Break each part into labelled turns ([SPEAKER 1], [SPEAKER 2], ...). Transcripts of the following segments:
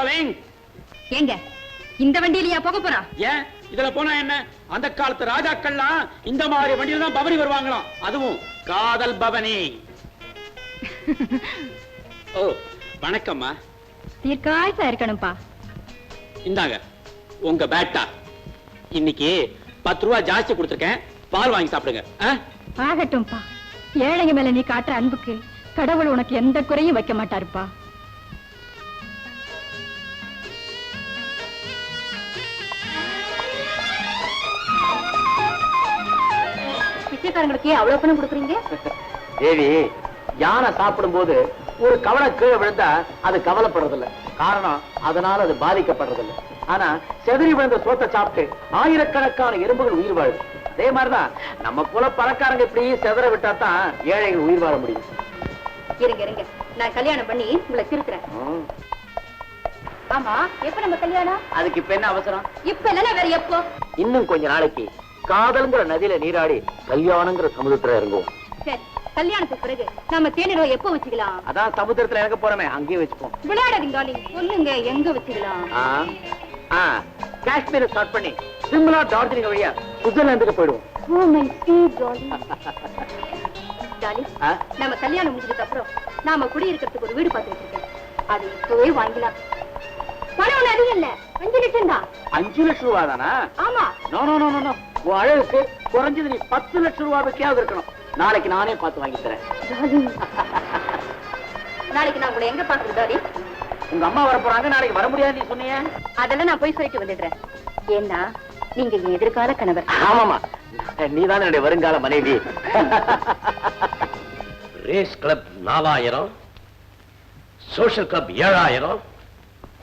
[SPEAKER 1] Darling.
[SPEAKER 2] ஏங்க இந்த வண்டியிலயா போக போறா?
[SPEAKER 1] ஏன் இதுல போனா என்ன? அந்த காலத்து ராஜாக்கள்லாம் இந்த மாதிரி வண்டியில தான் பவனி வருவாங்களாம். அதுவும் காதல் பவனி. ஓ வணக்கம்மா.
[SPEAKER 2] தீர்க்காயசா இருக்கணும்பா.
[SPEAKER 1] இந்தாங்க உங்க பேட்டா. இன்னைக்கு 10 ரூபாய் ஜாஸ்தி கொடுத்துருக்கேன். பால் வாங்கி சாப்பிடுங்க.
[SPEAKER 2] ஆகட்டும்பா. ஏழைங்க மேல நீ காட்டுற அன்புக்கு கடவுள் உனக்கு எந்த குறையும் வைக்க மாட்டாருப்பா. பிச்சைக்காரங்களுக்கு அவ்வளவு பணம் கொடுக்குறீங்க?
[SPEAKER 3] தேவி, யானை சாப்பிடும் போது ஒரு கவலை கீழே விழுந்தா அது கவலைப்படுறதில்ல. காரணம் அதனால அது பாதிக்கப்படுறதில்ல. ஆனா செதறி விழுந்த சோத்தை சாப்பிட்டு ஆயிரக்கணக்கான எறும்புகள் உயிர் வாழும். அதே மாதிரிதான் நம்ம போல பணக்காரங்க இப்படி செதற விட்டா தான் ஏழைகள் உயிர் வாழ முடியும்.
[SPEAKER 2] இருங்க இருங்க, நான் கல்யாணம் பண்ணி உங்களை திருத்துறேன். ஆமா, எப்ப நம்ம கல்யாணம்?
[SPEAKER 3] அதுக்கு இப்ப என்ன அவசரம்?
[SPEAKER 2] இப்ப இல்ல, வேற எப்போ?
[SPEAKER 3] இன்னும் கொஞ்ச நாளைக்கு காதல்ங்கிற நதியில நீராடி கல்யாணங்கிற சமுதிரத்துல இறங்குவோம்.
[SPEAKER 2] சரி, கல்யாணத்துக்கு பிறகு நம்ம தேனிரோ எப்போ வச்சுக்கலாம்?
[SPEAKER 3] அதான் சமுதிரத்துல இறங்க போறோமே, அங்கேயே வச்சுப்போம்.
[SPEAKER 2] விளையாடாதீங்க டார்லிங், சொல்லுங்க எங்க வச்சுக்கலாம்?
[SPEAKER 3] காஷ்மீரை ஸ்டார்ட் பண்ணி சிம்லா டார்ஜிலிங் வழியா சுவிட்சர்லாந்துக்கு போயிடுவோம்.
[SPEAKER 2] ஓ மை ஸ்வீட் டார்லிங். டார்லிங், நம்ம கல்யாணம் முடிஞ்சதுக்கு அப்புறம் நாம குடியிருக்கிறதுக்கு ஒரு வீடு பார்த்து வச்சிருக்கேன். அது இப்பவே வாங்கலாம். பணம் ஒண்ணு அதிகம் இல்ல, 5 லட்சம் தான்.
[SPEAKER 3] 5 லட்சம் ரூபா தானா?
[SPEAKER 2] ஆமா.
[SPEAKER 3] நோ நோ நோ நோ, உன் அழகுக்கு குறைஞ்சது நீ 10 லட்சம் ரூபாய்க்காவது இருக்கணும். நாளைக்கு நானே பார்த்து வாங்கி தரேன்.
[SPEAKER 2] நாளைக்கு நான் உங்களை எங்க பாக்குறது டார்லிங்?
[SPEAKER 3] உங்க அம்மா வர போறாங்க, நாளைக்கு வர முடியாது நீ சொன்னீங்க.
[SPEAKER 2] அதெல்லாம் நான் போய் சொல்லிட்டு வந்துடுறேன். ஏன்னா நீங்க என் எதிர்கால கணவர்.
[SPEAKER 3] ஆமாமா, நீதான் என்னுடைய வருங்கால மனைவி.
[SPEAKER 4] Race club 4000, social club 7000,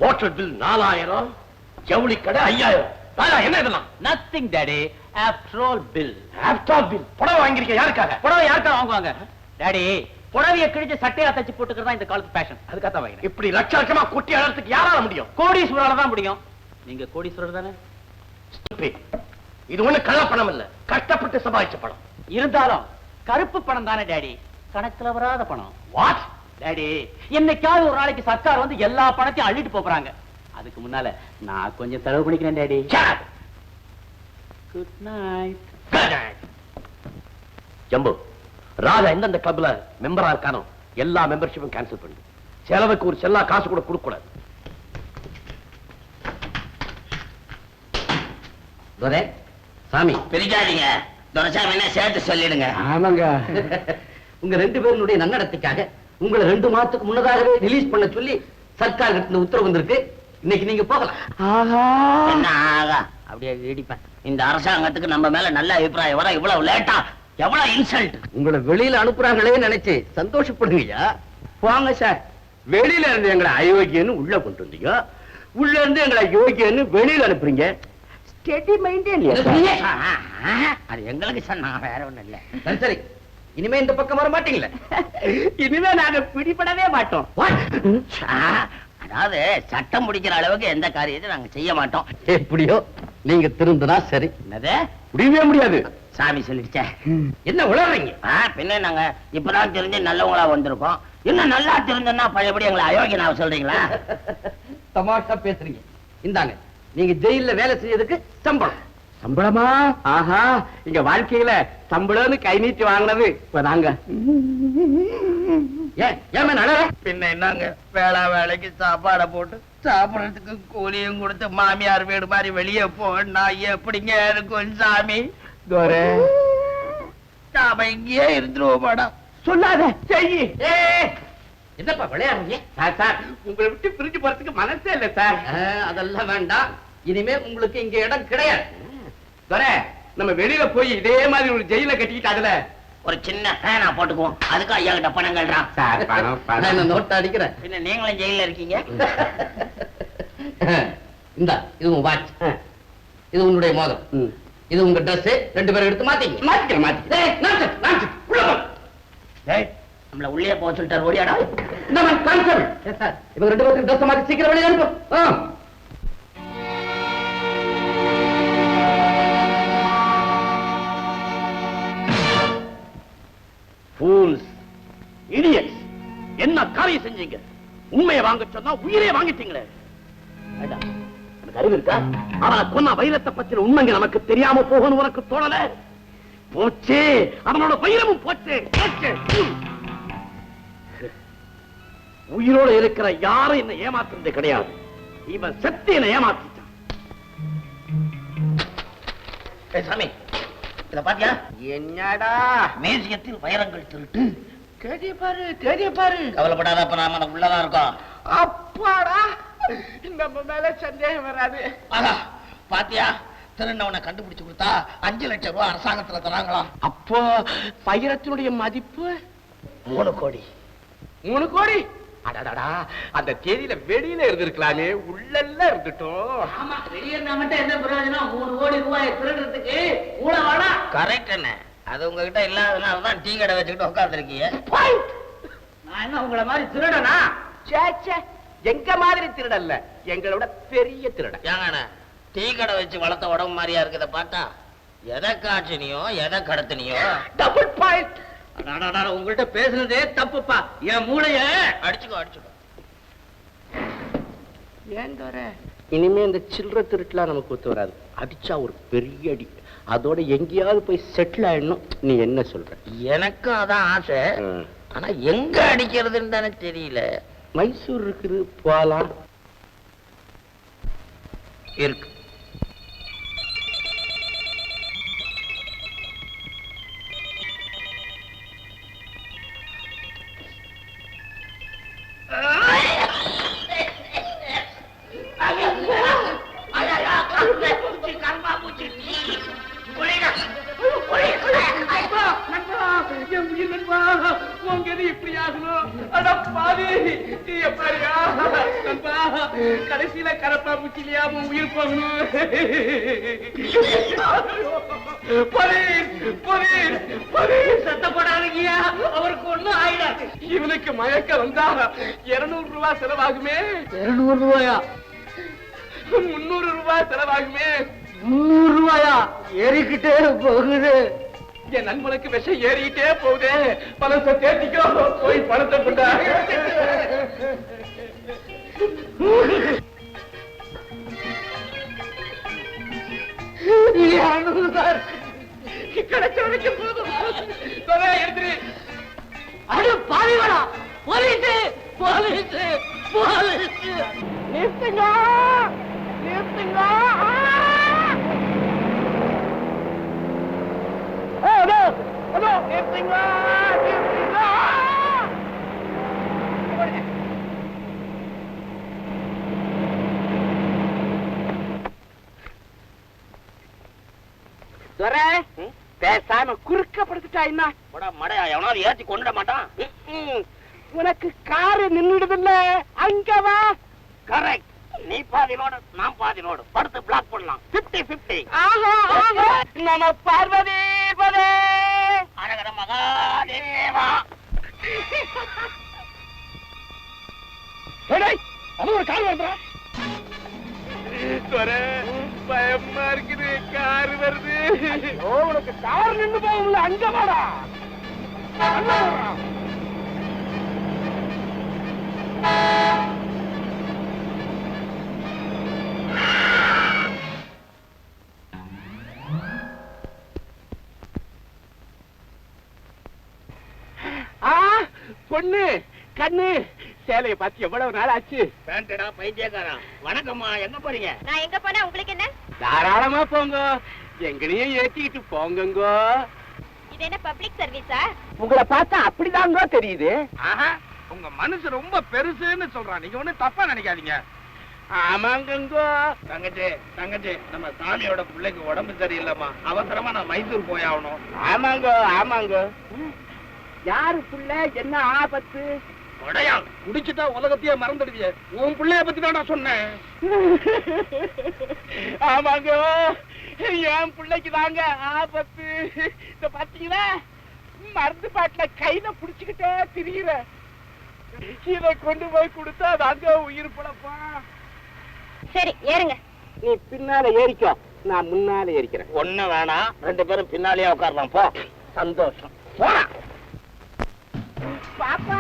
[SPEAKER 4] hotel bill 4000, ஜவுளி கடை 5000. என்ன இதெல்லாம்?
[SPEAKER 3] Nothing daddy, after all bill.
[SPEAKER 4] After all bill. புடவை வாங்கிருக்க யாருக்காக?
[SPEAKER 3] புடவை யாருக்கா வாங்குவாங்க டாடி? புடவைய கிழிச்சு சட்டையா தச்சு போட்டுக்கிறதா இந்த காலத்து ஃபேஷன். அதுக்காக தான் வாங்குறேன்.
[SPEAKER 4] இப்படி லட்ச லட்சமா கொட்டி அழறதுக்கு யாரால முடியும்?
[SPEAKER 3] கோடீஸ்வரால தான் முடியும். நீங்க கோடீஸ்வரர் தானே?
[SPEAKER 4] இது ஒண்ணு கள்ள பணம் இல்ல, கஷ்டப்பட்டு சம்பாதிச்ச பணம்.
[SPEAKER 3] இருந்தாலும் கருப்பு பணம் தானே டாடி, கணக்குல வராத பணம்.
[SPEAKER 4] வாட்
[SPEAKER 3] டாடி, என்னைக்காவது ஒரு நாளைக்கு சர்க்கார் வந்து எல்லா பணத்தையும் அள்ளிட்டு போறாங்க. அதுக்கு முன்னால நான் கொஞ்சம் செலவு பண்ணிக்கிறேன் daddy. Good night.
[SPEAKER 4] Jambu, Raja எந்தெந்த கிளப்ல மெம்பரா இருக்கானோ எல்லா மெம்பர்ஷிப்பும் கேன்சல் பண்ணு. செலவுக்கு ஒரு செல்லா காசு கூட கொடுக்க கூடாது. சாமி
[SPEAKER 5] பிரிக்காதீங்க, துரைசாமி சேர்த்து சொல்லிடுங்க.
[SPEAKER 4] ஆமாங்க. உங்க 2 பேருடைய நன்னடத்துக்காக உங்களை 2 மாதத்துக்கு முன்னதாகவே ரிலீஸ் பண்ண சொல்லி சர்க்கார் கிட்ட உத்தரவு வந்திருக்கு. இன்னைக்கு நீங்க போகலாம்.
[SPEAKER 5] என்ன ஆகா அப்படியே இடிப்பேன். இந்த அரசாங்கத்துக்கு நம்ம மேல நல்ல அபிப்பிராயம் வர இவ்வளவு லேட்டா, எவ்வளவு இன்சல்ட்.
[SPEAKER 4] உங்களை வெளியில அனுப்புறாங்களே நினைச்சு சந்தோஷப்படுங்கய்யா. வாங்க சார். வெளியில இருந்து எங்களை அயோக்கியன்னு உள்ள கொண்டு வந்தீங்க, உள்ள இருந்து எங்களை யோகியன்னு வெளியில அனுப்புறீங்க. ஸ்டெடி மைண்டேன்.
[SPEAKER 5] அது எங்களுக்கு சொன்னா, வேற ஒண்ணும் இல்ல.
[SPEAKER 4] சரி சரி, இனிமே இந்த பக்கம் வர மாட்டீங்களே?
[SPEAKER 3] இனிமே நாங்க பிடிபடவே மாட்டோம்.
[SPEAKER 5] அதாவது சட்டம் பிடிக்கிற அளவுக்கு எந்த காரியத்தையும் நாங்க செய்ய மாட்டோம்.
[SPEAKER 4] எப்படியோ நீங்க திருந்தனா சரி.
[SPEAKER 5] என்னது?
[SPEAKER 4] முடியவே முடியாது.
[SPEAKER 5] சாமி சொல்லிடுச்சே.
[SPEAKER 4] என்ன உளறீங்க?
[SPEAKER 5] பின்ன நாங்க இப்பதான் தெரிஞ்சு நல்லவங்களா வந்திருக்கோம். இன்னும் நல்லா திருந்தனா பழையபடி எங்களை அயோக்கியனாக சொல்றீங்களா?
[SPEAKER 4] தமாஷா பேசுறீங்க. இந்தாங்க, நீங்க ஜெயில வேலை செய்யறதுக்கு சம்பளம். சம்பளமா? ஆஹா, இங்க வாழ்க்கையில சம்பளம்னு கை நீட்டி வாங்கினது இப்ப நாங்க.
[SPEAKER 5] பின்ன என்னங்க, வேலைக்கு சாப்பாடை போட்டு சாப்பிடறதுக்கு கூலியும் கொடுத்து மாமியார் வீடு மாதிரி வெளியே போனா எப்படிங்க இருக்கும் சாமி? நாம இங்கேயே இருந்துருவோம் மேடம்.
[SPEAKER 4] சொல்லாத செய்யி. என்னப்பா விளையாடுறீங்க? சார், உங்களை விட்டு பிரிஞ்சு போறதுக்கு மனசே இல்ல சார். அதெல்லாம் வேண்டாம். இனிமே உங்களுக்கு இங்க இடம் கிடையாது. நம்ம வெளியில போய் இதே மாதிரி ஒரு ஜெயில கட்டிக்கிட்டு அதுல
[SPEAKER 5] ஒரு சின்ன ஃபேனா போட்டுக்குவோம். அதுக்கு ஐயா கிட்ட பணம் கட்டுறான்.
[SPEAKER 4] சார், பணம் நோட்டு அடிக்கிறேன்.
[SPEAKER 5] பின்ன நீங்களும் ஜெயில இருக்கீங்க.
[SPEAKER 4] இந்தா, இது உங்க வாட்ச், இது உங்களுடைய மோதிரம், இது உங்க ட்ரெஸ். 2 பேரும் எடுத்து மாத்திக்கிறேன்.
[SPEAKER 5] நம்மள உள்ளே போக சொல்லிட்டார். ஓடியாடா.
[SPEAKER 4] இவங்க 2 பேருக்கு ட்ரெஸ் மாத்தி சீக்கிரம் வெளியே அனுப்பும்.
[SPEAKER 1] என்ன காரியம் செஞ்சீங்க? உண்மையை வாங்க சொன்னா உயிரே வாங்கிட்டீங்களே.
[SPEAKER 3] எனக்கு அறிவு இருக்கா? அவனை கொன்ன வைரத்தை பத்தின உண்மைங்க நமக்கு தெரியாம போகணும் உனக்கு தோணல? போச்சு, அவனோட வைரமும் போச்சு. உயிரோட இருக்கிற யாரும் என்ன ஏமாத்துறது கிடையாது. இவன் செத்து என்ன ஏமாத்திட்டான்.
[SPEAKER 5] சாமி, இத பாத்தியா? என்னடா மேசியத்தில் வைரங்கள் திருட்டு. தேடிய பாரு, தேடிய பாரு. கவலைப்படாத, அப்ப நாம உள்ளதான் இருக்கோம். அப்பாடா, நம்ம மேல சந்தேகம் வராது. பாத்தியா, திருநவனை கண்டுபிடிச்சு கொடுத்தா 5 லட்சம் ரூபாய் அரசாங்கத்துல தராங்களாம்.
[SPEAKER 3] அப்போ வைரத்தினுடைய மதிப்பு
[SPEAKER 5] 3 கோடி.
[SPEAKER 3] 3 கோடி. அடடா, அந்த தேதியில வெளியில இருந்திருக்கலாமே, உள்ளெல்லாம் இருந்துட்டோம்.
[SPEAKER 4] ஆமா, வெளியே இருந்தா மட்டும் என்ன பிரயோஜனம்? 3 கோடி ரூபாய் திருடுறதுக்கு மூளை வாடா.
[SPEAKER 5] கரெக்ட் என்ன? அது உங்ககிட்ட இல்லாதனாலதான் டீ கடை வச்சுக்கிட்டு உட்கார்ந்துருக்கீங்க.
[SPEAKER 4] நான் என்ன உங்களை மாதிரி திருடனா?
[SPEAKER 3] எங்க மாதிரி திருடல்ல, எங்களோட பெரிய திருட.
[SPEAKER 5] ஏங்க டீ கடை வச்சு வளர்த்த உடம்பு மாதிரியா இருக்குத பார்த்தா? எதை காய்ச்சினியோ எதை கடத்தினியோ?
[SPEAKER 3] Double point.
[SPEAKER 4] உங்கள்கிட்ட பேசுனதே தப்புப்பா. என் மூளைய
[SPEAKER 5] அடிச்சுக்கோ அடிச்சுக்கோ.
[SPEAKER 3] ஏன் இனிமே இந்த சில்லற திருட்டுலாம் நமக்கு ஒத்து வராது. அடிச்சா ஒரு பெரிய அடி, அதோட எங்கேயாவது போய் செட்டில் ஆயிடணும். நீ என்ன சொல்ற?
[SPEAKER 5] எனக்கும் அதான் ஆசை. ஆனா எங்க அடிக்கிறதுன்னு தானே தெரியல.
[SPEAKER 3] மைசூர் இருக்குது, போலாம்.
[SPEAKER 5] இருக்கு.
[SPEAKER 3] கடைசியில கரப்பா பூச்சிலியா உயிர் போகணும்.
[SPEAKER 4] சத்தப்படாதீங்கயா, அவருக்கு ஒண்ணும் ஆயிடாது.
[SPEAKER 3] இவனுக்கு மயக்க வந்தா 200 ரூபாய் செலவாகுமே.
[SPEAKER 4] 200 ரூபாயா?
[SPEAKER 3] 300 ரூபாய் செலவாகுமே.
[SPEAKER 4] 300 ரூபாயா? ஏறிக்கிட்டே போகுது.
[SPEAKER 3] என் நண்பனுக்கு விஷம் ஏறிக்கிட்டே போகுது. பணத்தை தேர்த்திக்கோ, போய் பணத்தை கொண்டா. கிடைச்சவனுக்கு போதும். எடுத்துரு.
[SPEAKER 4] அடு பாவிகளா! Police police police!
[SPEAKER 3] நிறுத்துங்க, நிறுத்துங்க. நிறுத்துங்க, நிறுத்துங்க. பேசாம குறுக்கப்படுத்திட்டா என்ன?
[SPEAKER 5] மடையா எவனாவது ஏற்றி கொண்டுட மாட்டான்.
[SPEAKER 3] உனக்கு காரு நின்னுடுதில்ல, அங்க வா.
[SPEAKER 5] கரெக்ட். நீ பாதி ரோடு, நான் பாதி ரோடு, படுத்து பிளாக் பண்ணலாம். 50-50.
[SPEAKER 3] நம்ம பார்வதி பதே
[SPEAKER 5] அரகர மகாதேவா.
[SPEAKER 3] அது ஒரு கார் வருதா? பயமா இருக்குது, கார் வருது. உனக்கு கார் நின்று போகும்ல, அங்க வாடா. பொண்ணு கண்ணு சேலையை பார்த்து எவ்வளவு நாள் ஆச்சு?
[SPEAKER 5] பேண்டடா பைத்தியக்காரா. வணக்கம்மா, எங்க போறீங்க?
[SPEAKER 2] நான் எங்க போனா உங்களுக்கு என்ன?
[SPEAKER 3] தாராளமா போங்க, எங்களையும் ஏத்திக்கிட்டு போங்கங்க.
[SPEAKER 2] இது என்ன பப்ளிக் சர்வீஸா?
[SPEAKER 3] உங்களை பார்த்தா அப்படிதாங்க தெரியுது.
[SPEAKER 5] உங்க மனசு ரொம்ப பெருசுன்னு சொல்றான். நீங்க ஒண்ணு தப்பா நினைக்காதீங்க.
[SPEAKER 3] ஆமாங்கங்க.
[SPEAKER 5] தங்கச்சி தங்கச்சி, நம்ம சாமியோட பிள்ளைக்கு உடம்பு சரியில்லைம்மா. அவசரமா நான் மைசூர் போய் ஆகணும்.
[SPEAKER 3] ஆமாங்க ஆமாங்க. யாரு புள்ள, என்ன ஆபத்து?
[SPEAKER 5] உடையா குடிச்சுட்டா உலகத்தையே மறந்துடுவிய. உன் பிள்ளைய பத்தி தான் நான் சொன்னேன்.
[SPEAKER 3] ஆமாங்க, என் பிள்ளைக்கு தாங்க ஆபத்து. இத பாத்தீங்களா, மருந்து பாட்டுல கையில புடிச்சுக்கிட்டே திரியிற. இதை கொண்டு போய் கொடுத்தா தாங்க உயிர் பிழப்பா.
[SPEAKER 2] சரி ஏறுங்க.
[SPEAKER 3] நீ பின்னால ஏறிக்கோ, நான் முன்னால ஏறிக்கிறேன்.
[SPEAKER 5] ஒண்ணு வேணாம், 2 பேரும் பின்னாலேயே உட்காரலாம். போ.
[SPEAKER 3] சந்தோஷம்.
[SPEAKER 5] போடா.
[SPEAKER 3] பாப்பா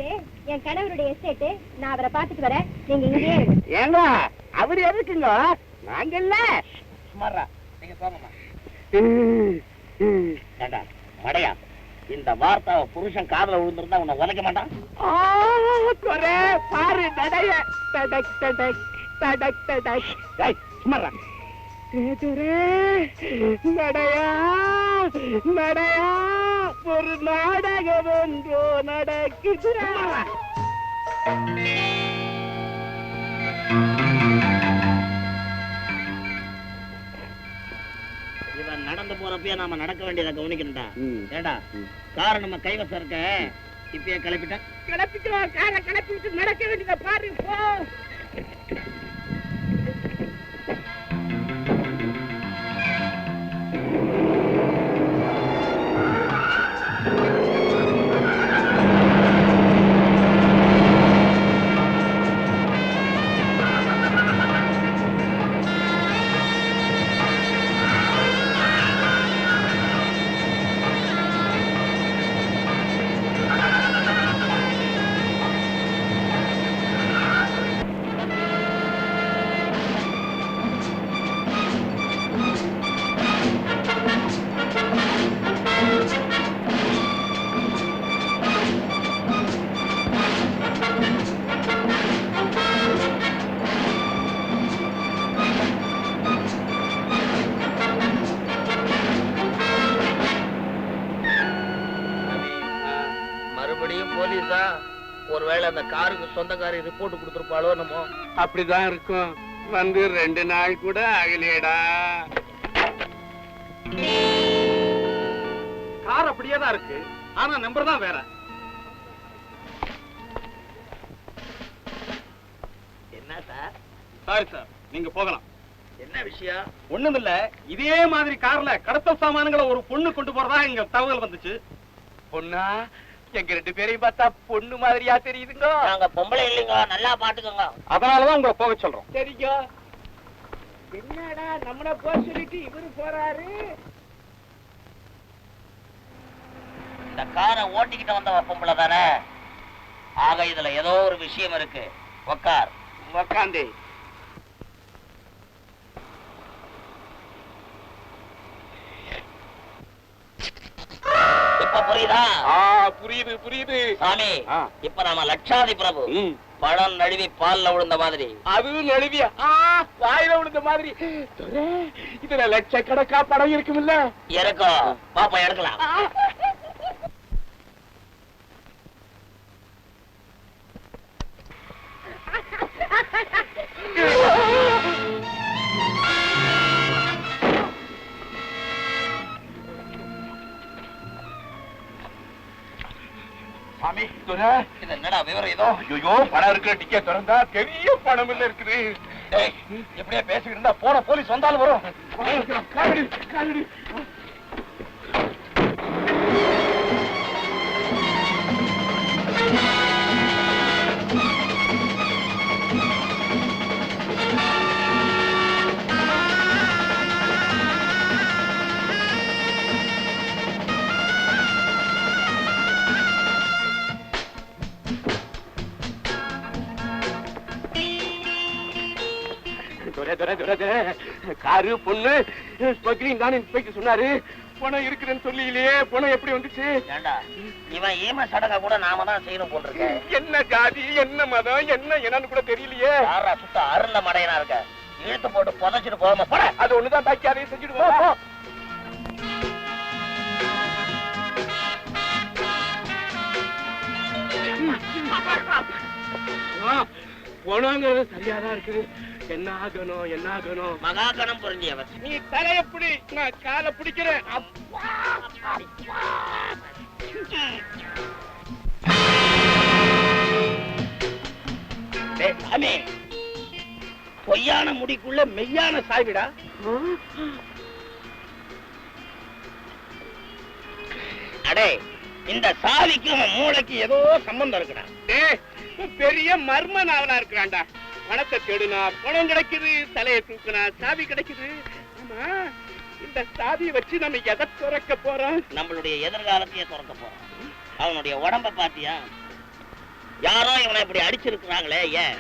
[SPEAKER 2] இது என் கணவருடைய எஸ்டேட். நான் அவரை பாத்துட்டு வரேன், நீங்க இங்கேயே இருங்க.
[SPEAKER 5] ஏங்க அவர் எதுக்குங்க? நாங்க இல்ல. சுமாரா நீங்க போங்கம்மா. ஏண்டா மடையா, இந்த வார்த்தை புருஷன் காதுல விழுந்திருந்தா உன்னை உதைக்க மாட்டான். பாரு நடைய தடக் தடக் தடக் தடக். சுமாரா நடையா நடையா, ஒரு நாடகம் ஒன்றோ நடக்குது. இவன் நடந்து போறப்பயே நாம நடக்க வேண்டியதை கவனிக்கணும்டா. ஏடா காரை நம்ம கைவசம் இருக்க, இப்பயே கிளப்பிட்டேன். கிளப்பிக்கிறோம், காரை கிளப்பிட்டு நடக்க வேண்டியதை பாரு போ. போலீஸா? ஒருவேளை அந்த காருக்கு சொந்தக்காரி ரிப்போர்ட் கொடுத்துருப்பாளோ நம்ம.
[SPEAKER 4] அப்படிதான் இருக்கும். வந்து 2 நாள் கூட ஆகலையடா. கார் அப்படியே தான் இருக்கு, ஆனா நம்பர் தான் வேற.
[SPEAKER 5] என்ன சார்?
[SPEAKER 4] சாரி சார், நீங்க போகலாம்.
[SPEAKER 5] என்ன விஷயம்?
[SPEAKER 4] ஒண்ணுமில்ல, இதே மாதிரி கார்ல கடத்தல் சாமான்களை ஒரு பொண்ணு கொண்டு போறதா இங்க தகவல் வந்துச்சு. பொண்ணா? எங்க 2 பேரையும் பார்த்தா பொண்ணு மாதிரியா தெரியுதுங்க.
[SPEAKER 5] நாங்க பொம்பளை இல்லைங்க, நல்லா பாத்துக்கோங்க.
[SPEAKER 4] அதனாலதான் உங்களை போக சொல்றோம்.
[SPEAKER 5] சரிங்க. என்னடா நம்மள போக சொல்லிட்டு இவரு போறாரு? இந்த காரை ஓட்டிக்கிட்டு வந்தவ பொம்பளை தானே? ஆக இதுல ஏதோ ஒரு விஷயம் இருக்கு. உக்கார்.
[SPEAKER 4] உக்காந்தே.
[SPEAKER 5] இப்ப புரியுதா?
[SPEAKER 4] புரியுது புரியுது
[SPEAKER 5] சாமி. இப்ப நாம லட்சாதி பிரபு. பழம் நழுவி பால்ல விழுந்த மாதிரி.
[SPEAKER 4] அது நழுவியா? வாயில விழுந்த மாதிரி. இதுல லட்சக்கணக்கா படம் இருக்குமில்ல?
[SPEAKER 5] இருக்கும். பாப்பா எடுக்கலாம்.
[SPEAKER 4] சாமி,
[SPEAKER 5] இது என்னடா விவரம் ஏதோ?
[SPEAKER 4] ஐயோ, பணம் இருக்கிற டிக்கெட் திறந்தா பெரிய பணம் இல்ல இருக்குது.
[SPEAKER 5] எப்படியா பேசிக்கிட்டு இருந்தா போன போலீஸ் வந்தாலும் வரும்.
[SPEAKER 4] காலடி காலடி. காரு பொண்ணு ஸ்மக்லிங் தான் இன்ஸ்பெக்டர் சொன்னாரு. பணம் இருக்குதுன்னு சொல்லியிலேயே பணம் எப்படி வந்துச்சு?
[SPEAKER 5] இவன் ஈம சடங்கா கூட நாம தான் செய்யணும் போட்டிருக்கேன்.
[SPEAKER 4] என்ன ஜாதி, என்ன மதம், என்ன என்னன்னு கூட தெரியலையே.
[SPEAKER 5] யாரா சுத்த அருள மடையனா இருக்க? இழுத்து போட்டு புதைச்சிட்டு போகாம போட.
[SPEAKER 4] அது ஒண்ணுதான் பாக்கி, அதையும் செஞ்சுடுவோம். பணங்கிறது சரியாதான் இருக்குது. என்ன ஆகணும் என்ன ஆகணும்?
[SPEAKER 5] மகாகணம் புரிஞ்சியவர்.
[SPEAKER 4] நீ தலைய பிடி, நான் காலை பிடிக்கிறேன்.
[SPEAKER 5] சாமி, பொய்யான முடிக்குள்ள மெய்யான சாய்விடா. அடே, இந்த சாவிக்கும் மூளைக்கு ஏதோ சம்பந்தம் இருக்குடா.
[SPEAKER 4] பெரிய மர்ம நாவலா இருக்கிறான்டா. பணத்தை தேடுனா பணம் கிடைக்குது, தலையை தூக்குனா சாவி கிடைக்குது. ஆமா, இந்த சாவியை வச்சு நம்ம எதை துறக்க போறோம்?
[SPEAKER 5] நம்மளுடைய எதிர்காலத்தையே துறக்க போறோம். அவனுடைய உடம்ப பாத்தியா? யாரோ இவனை இப்படி அடிச்சிருக்கிறாங்களே ஏன்?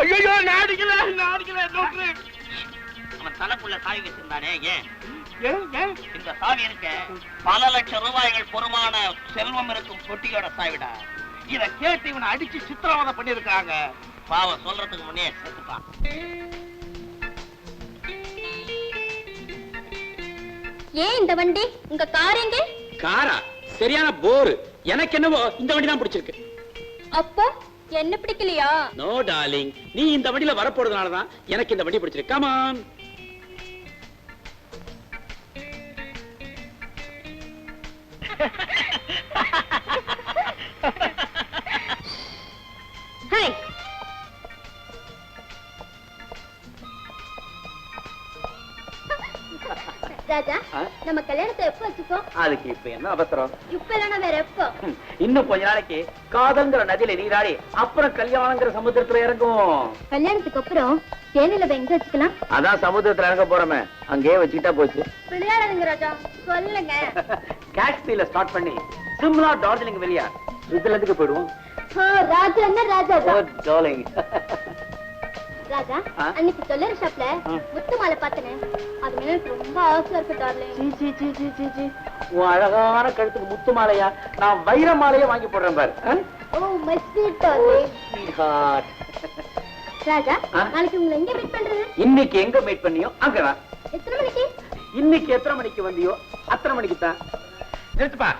[SPEAKER 4] ஐயோ நாடிக்கல டாக்டர்.
[SPEAKER 5] அவன் தலைக்குள்ள சாவி வச்சிருந்தானே ஏன்?
[SPEAKER 4] ஏன்
[SPEAKER 5] இந்த சாவி இருக்க பல லட்சம் ரூபாய்கள் பொறுமான செல்வம் இருக்கும் பொட்டியோட சாவிடா. இத கேட்டு இவனை அடிச்சு சித்திரவதை பண்ணிருக்காங்க. பாவம் சொல்றதுக்கு முன்னே செத்துப்பான்.
[SPEAKER 2] ஏன் இந்த வண்டி உங்க கார் எங்க?
[SPEAKER 1] காரா? சரியான போர். எனக்கு என்னவோ இந்த வண்டி தான் பிடிச்சிருக்கு.
[SPEAKER 2] அப்போ என்ன பிடிக்கலையா?
[SPEAKER 1] நோ டார்லிங், நீ இந்த வண்டியில வரப்போறதுனால தான் எனக்கு இந்த வண்டி பிடிச்சிருக்கு. Come on.
[SPEAKER 2] ஹாய். ராஜா, நம்ம கல்யாணத்தை எப்ப வச்சுக்கோ?
[SPEAKER 3] அதுக்கு இப்ப என்ன அவசரம்?
[SPEAKER 2] இப்ப இல்லைன்னா வேற எப்போ?
[SPEAKER 3] இன்னும் கொஞ்ச நாளைக்கு காதல்ங்கிற நதியில நீராடி அப்புறம் கல்யாணங்கிற சமுத்திரத்துல இறங்கும்.
[SPEAKER 2] கல்யாணத்துக்கு அப்புறம் தேனில எங்க வச்சுக்கலாம்?
[SPEAKER 3] அதான் சமுத்திரத்துல இறங்க போறமே, அங்கேயே வச்சுக்கிட்டா போச்சு.
[SPEAKER 2] விளையாடுங்க ராஜா, சொல்லுங்க.
[SPEAKER 3] டாக்ஸில ஸ்டார்ட் பண்ணி சிம்லா டார்ஜிலிங் வெளியா சுவிட்சர்லாந்துக்கு போயிடுவோம்.
[SPEAKER 2] ராஜா என்ன ராஜா?
[SPEAKER 3] டார்லிங்.
[SPEAKER 2] ராஜா, அன்னைக்கு சொல்லற ஷாப்ல முத்து மாலை பார்த்தனே, அது மேல எனக்கு ரொம்ப ஆசையா இருக்கு டார்லிங்.
[SPEAKER 3] உன் அழகான கழுத்துக்கு முத்து மாலையா? நான் வைர மாலையே வாங்கி போடுறேன் பாரு.
[SPEAKER 2] Oh my sweet darling.
[SPEAKER 3] Sweetheart.
[SPEAKER 2] Raja, நாளைக்கு உங்களை எங்க மீட் பண்றது?
[SPEAKER 3] இன்னைக்கு எங்க மீட் பண்ணியோ அங்கதான்.
[SPEAKER 2] எத்தனை மணிக்கு?
[SPEAKER 3] இன்னைக்கு எத்தனை மணிக்கு வந்தியோ அத்தனை மணிக்கு தான்.
[SPEAKER 4] நிறுத்துப்பா.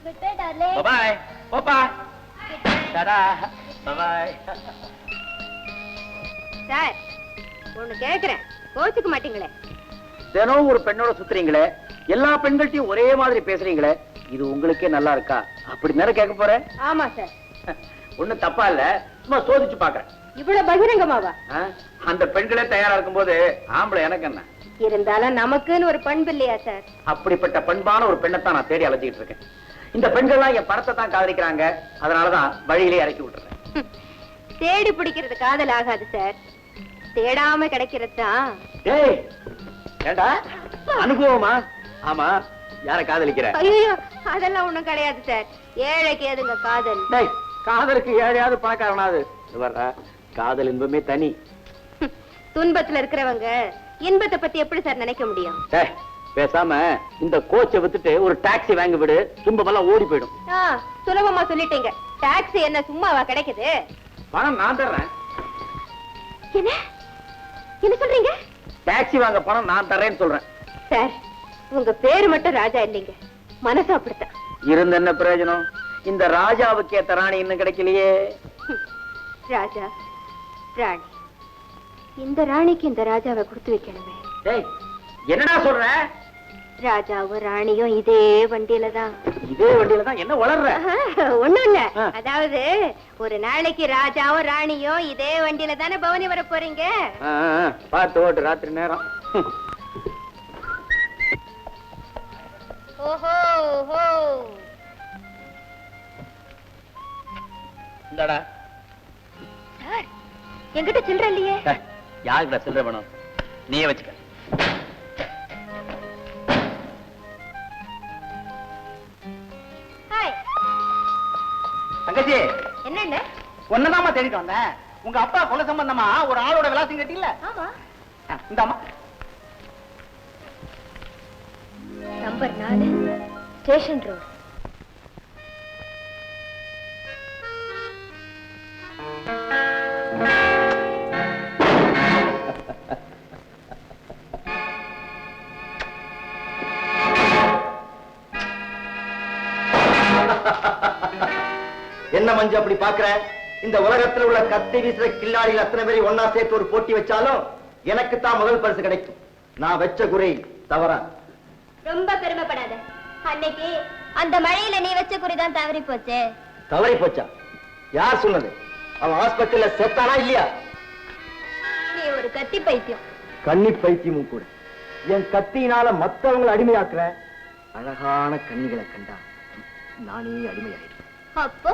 [SPEAKER 2] Good bye darling.
[SPEAKER 3] பாய் பாப்பா. டாடா பாய்.
[SPEAKER 2] சார், ஒண்ணு கேக்குறேன், கோச்சுக்க மாட்டீங்களே?
[SPEAKER 3] தினம் ஒரு பெண்ணோட சுத்துறீங்களே, எல்லா பெண்கள்ட்டையும் ஒரே மாதிரி பேசுறீங்களே, இது உங்களுக்கே நல்லா இருக்கா? அப்படி நேரம் கேட்க போறேன்.
[SPEAKER 2] ஆமா சார்.
[SPEAKER 3] ஒண்ணும் தப்பா இல்ல, சும்மா சோதிச்சு பாக்குறேன்.
[SPEAKER 2] இவ்வளவு பகிரங்கமாவா?
[SPEAKER 3] அந்த பெண்களே தயாரா இருக்கும் போது ஆம்பளை எனக்கு என்ன?
[SPEAKER 2] இருந்தாலும் நமக்குன்னு ஒரு பண்பு இல்லையா சார்?
[SPEAKER 3] அப்படிப்பட்ட பண்பான ஒரு பெண்ணைத்தான் நான் தேடி அலைஞ்சிட்டு இருக்கேன். இந்த பெண்கள்லாம் என் பணத்தை தான் காதலிக்கிறாங்க, அதனாலதான் வழியிலே இறக்கி விட்டுறேன்.
[SPEAKER 2] தேடி பிடிக்கிறது காதல் ஆகாது சார், தேடாம கிடைக்கிறது தான்.
[SPEAKER 3] ஏய், ஏண்டா அனுபவமா? ஆமா, யார காதலிக்கிற?
[SPEAKER 2] ஐயோ, அதெல்லாம் ஒண்ணும் கிடையாது சார். ஏழைக்கு எதுங்க காதல்?
[SPEAKER 3] டேய், காதலுக்கு ஏழையாவது பணக்காரனாவது? வர்றா, காதல் இன்பமே தனி.
[SPEAKER 2] துன்பத்துல இருக்கிறவங்க இன்பத்தை பத்தி எப்படி சார் நினைக்க முடியும்?
[SPEAKER 3] டேய், பேசாம இந்த கோச்சை வித்துட்டு ஒரு டாக்ஸி வாங்கி விடு, துன்பமெல்லாம் ஓடி போயிடும்.
[SPEAKER 2] சுலபமா சொல்லிட்டீங்க. டாக்ஸி என்ன சும்மாவா கிடைக்குது?
[SPEAKER 3] பணம் நான் தர்றேன்.
[SPEAKER 2] என்ன என்ன சொல்றீங்க?
[SPEAKER 3] டாக்ஸி வாங்க பணம் நான் தர்றேன்னு சொல்றேன்.
[SPEAKER 2] சார், உங்க பேரு மட்டும் ராஜா இல்லைங்க, மனசு அப்படித்தான்.
[SPEAKER 3] இருந்த என்ன பிரயோஜனம்? இந்த ராஜாவுக்கு ஏத்த ராணி இன்னும் கிடைக்கலையே.
[SPEAKER 2] ராஜா, ராணி, இந்த ராணிக்கு இந்த ராஜாவை கொடுத்து வைக்கணுமே.
[SPEAKER 3] டேய், என்னடா சொல்ற?
[SPEAKER 2] ராஜாவும் ராணியும் இதே வண்டியில தான்.
[SPEAKER 3] இதே வண்டியில தான்? என்ன வளர்ற?
[SPEAKER 2] ஒண்ணும் இல்ல, அதாவது ஒரு நாளைக்கு ராஜாவும் ராணியும் இதே வண்டியில தானே பவனி வர போறீங்க.
[SPEAKER 3] பார்த்து ஓட்டு, ராத்திரி நேரம்.
[SPEAKER 2] ஓஹோ ஓஹோ.
[SPEAKER 3] இந்தாடா.
[SPEAKER 2] சார், என்கிட்ட சில்லற இல்லையே.
[SPEAKER 3] யாருக்குடா சில்லற வேணும்? நீயே வச்சுக்க. தங்கச்சி,
[SPEAKER 2] என்ன?
[SPEAKER 3] ஒன்னதாமா தேடிட்டு வந்தேன். உங்க அப்பா கொலை சம்பந்தமா ஒரு ஆளோட விலாசம் கேட்டீங்களா?
[SPEAKER 2] ஆமா.
[SPEAKER 3] இந்தாமா.
[SPEAKER 2] Number 4, station road.
[SPEAKER 3] என்ன மஞ்சு அப்படி பாக்குற? இந்த உலகத்துல உள்ள கத்தி வீசுற கில்லாடிகள் அத்தனை பேரை ஒன்னா சேர்த்து ஒரு போட்டி வச்சாலும் எனக்கு தான் முதல் பரிசு கிடைக்கும். நான் வச்ச குறி தவறா?
[SPEAKER 2] ரொம்ப பெருமைப்படாத. அன்னைக்கு அந்த மழையில நீ வச்ச குறிதான் தவறி போச்சு.
[SPEAKER 3] தவறி போச்சா? யார் சொன்னது? அவன் ஹாஸ்பிட்டல்ல செத்தானா இல்லையா?
[SPEAKER 2] நீ ஒரு கத்தி பைத்தியம்.
[SPEAKER 3] கன்னி பைத்தியமும் கூட. என் கத்தியினால மத்தவங்களை அடிமையாக்குற அழகான கன்னிகளை கண்டா நானே அடிமையாயிடுவேன்.
[SPEAKER 2] அப்போ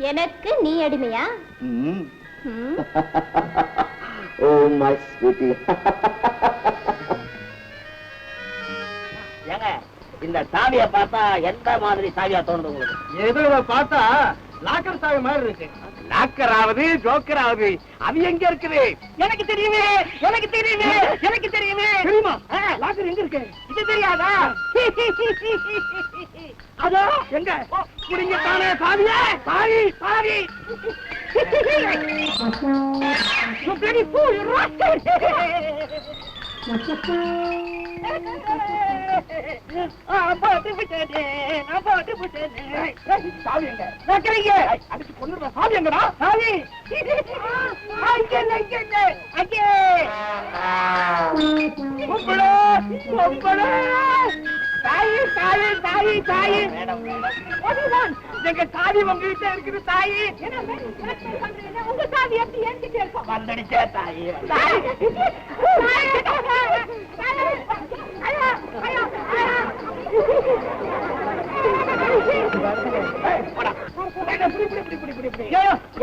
[SPEAKER 2] எனக்கு நீ அடிமையா?
[SPEAKER 3] Oh my sweetie.
[SPEAKER 5] ஏங்க, இந்த சாவியை பார்த்தா எந்த மாதிரி சாவியா தோணுது உங்களுக்கு?
[SPEAKER 3] ஏதோ பார்த்தா லாக்கர் சாவி மாதிரி இருக்கு. லாக்கராவது ஜோக்கராவது அது எங்க இருக்குது? எனக்கு தெரியுமே, எனக்கு தெரியுமே, எனக்கு தெரியுமே. தெரியுமா? லாக்கர் எங்க இருக்கு? இது தெரியாதா? அதோ எங்க குடிங்க தானே சாவியே. சாவி சாவி. You bloody fool, you rascal! போட்டு விட்டேனே, நான் போட்டு விட்டேனே. சாவி எங்க? நான் கிடைங்க. அடிச்சு கொன்னுடுறேன். சாவி எங்கடா? சாவி. அங்கே. உங்களே, உங்களே. தாயி, தாயி, தாயி, தாயி. அதுதான் எங்க சாவி உங்ககிட்ட இருக்குது தாயி. உங்க சாவி எப்படி என்கிட்ட இருக்கும்? வந்துடுச்சே தாயி.